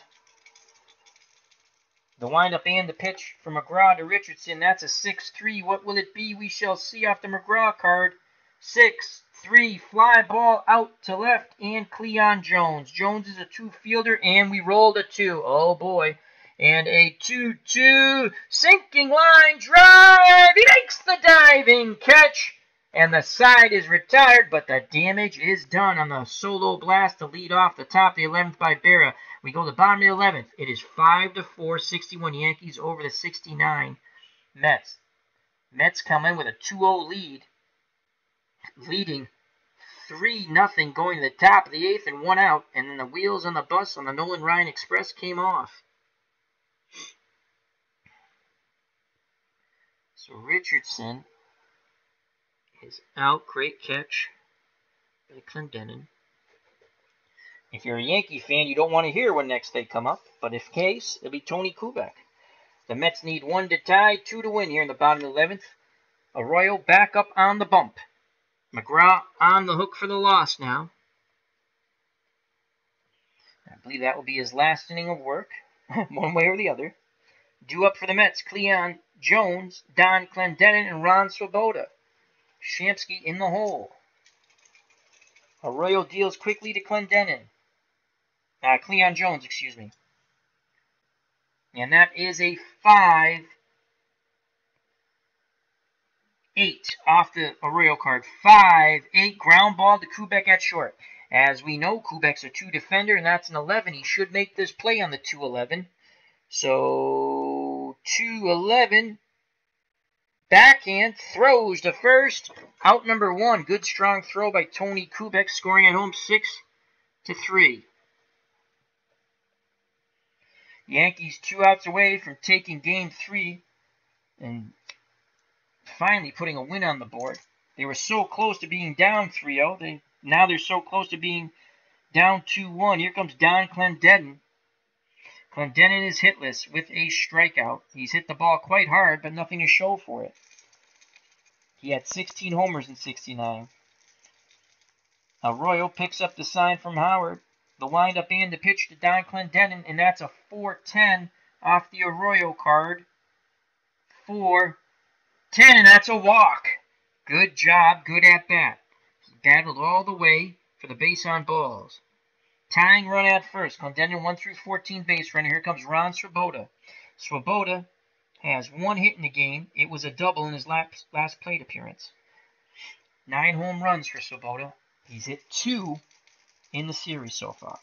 The windup and the pitch from McGraw to Richardson. That's a 6-3. What will it be? We shall see off the McGraw card. 6-3. Fly ball out to left and Cleon Jones. Jones is a 2 fielder and we rolled a 2. Oh boy. And a 2-2 sinking line drive. He makes the diving catch. And the side is retired, but the damage is done on the solo blast to lead off the top of the 11th by Berra. We go to the bottom of the 11th. It is 5-4, 61 Yankees over the 69 Mets. Mets come in with a 2-0 lead, leading 3-0 going to the top of the 8th and 1 out. And then the wheels on the bus on the Nolan Ryan Express came off. So Richardson is out. Great catch by Clendenin. If you're a Yankee fan, you don't want to hear when next they come up. But if case, it'll be Tony Kubek. The Mets need 1 to tie, 2 to win here in the bottom of the 11th. Arroyo back up on the bump. McGraw on the hook for the loss now. I believe that will be his last inning of work, one way or the other. Due up for the Mets, Cleon Jones, Don Clendenin, and Ron Swoboda. Shamsky in the hole. Arroyo deals quickly to Clendenin. Cleon Jones, excuse me. And that is a 5-8 off the Arroyo card. 5-8 ground ball to Kubek at short. As we know, Kubek's a 2 defender, and that's an 11. He should make this play on the 2-11. So 2-11. Backhand throws to first. Out number 1. Good strong throw by Tony Kubek, scoring at home 6-3. Yankees 2 outs away from taking Game 3 and finally putting a win on the board. They were so close to being down 3-0. Now they're so close to being down 2-1. Here comes Don Clendenin. Clendenin is hitless with a strikeout. He's hit the ball quite hard, but nothing to show for it. He had 16 homers in 69. Arroyo picks up the sign from Howard. The windup and the pitch to Don Clendenin, and that's a 4-10 off the Arroyo card. 4-10, and that's a walk. Good job, good at bat. He battled all the way for the base on balls. Tying run at first. Clendenin 1-14 base runner. Here comes Ron Swoboda. Swoboda has 1 hit in the game. It was a double in his last plate appearance. 9 home runs for Swoboda. He's hit 2 in the series so far.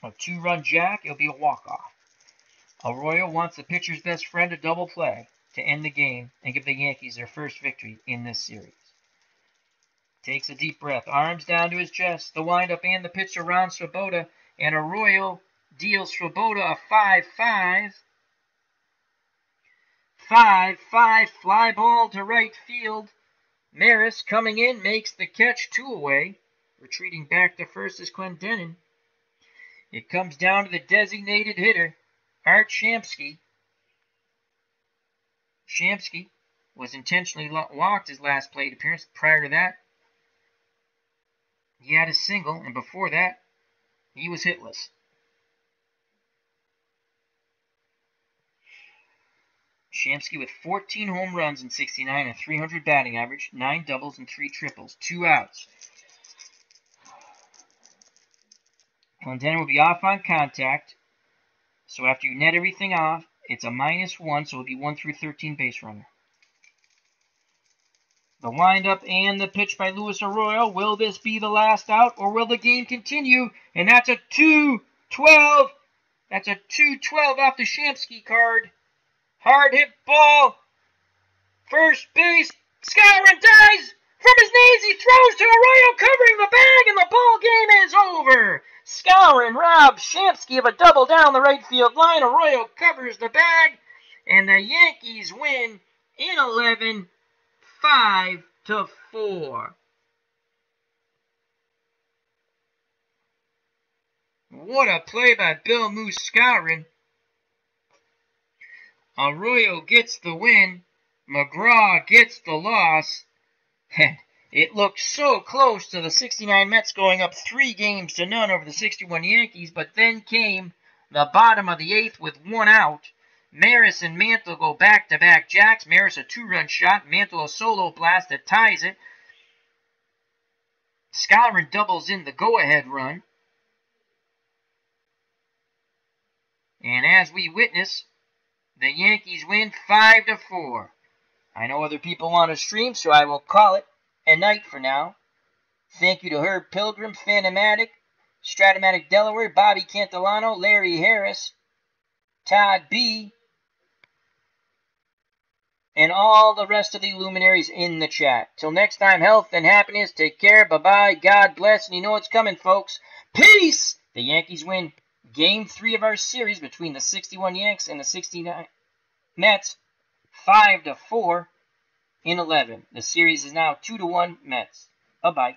A 2-run jack, it'll be a walk-off. Arroyo wants the pitcher's best friend a double play to end the game and give the Yankees their first victory in this series. Takes a deep breath, arms down to his chest, the windup and the pitch to Ron Swoboda, and Arroyo deals Swoboda a 5-5. 5-5 fly ball to right field. Maris coming in makes the catch, 2 away. Retreating back to first is Clendenin. It comes down to the designated hitter, Art Shamsky. Shamsky was intentionally walked his last plate appearance. Prior to that, he had a single, and before that, he was hitless. Shamsky with 14 home runs in 69, a 300 batting average, 9 doubles and 3 triples, 2 outs. Clendenin will be off on contact, so after you net everything off, it's a -1, so it'll be 1-13 base runner. The windup and the pitch by Luis Arroyo. Will this be the last out, or will the game continue? And that's a 2-12. That's a 2-12 off the Shamsky card. Hard hit ball. First base. Skowron dives from his knees. He throws to Arroyo, covering the bag, and the ball game is over. Skowron robs Shamsky of a double down the right field line. Arroyo covers the bag, and the Yankees win in 11, 5-4. What a play by Bill Moose Skowron. Arroyo gets the win. McGraw gets the loss. It looked so close to the 69 Mets going up 3-0 over the 61 Yankees, but then came the bottom of the 8th with 1 out. Maris and Mantle go back-to-back jacks. Maris a 2-run shot. Mantle a solo blast that ties it. Skowron doubles in the go-ahead run. And as we witness, the Yankees win 5-4. I know other people want to stream, so I will call it a night for now. Thank you to Herb Pilgrim, Phantomatic, Strat-O-Matic Delaware, Bobby Cantillano, Larry Harris, Todd B., and all the rest of the luminaries in the chat. Till next time, health and happiness. Take care. Bye-bye. God bless. And you know what's coming, folks. Peace! The Yankees win Game 3 of our series between the 61 Yanks and the 69 Mets, 5-4. in 11. The series is now 2-1 Mets. Bye-bye.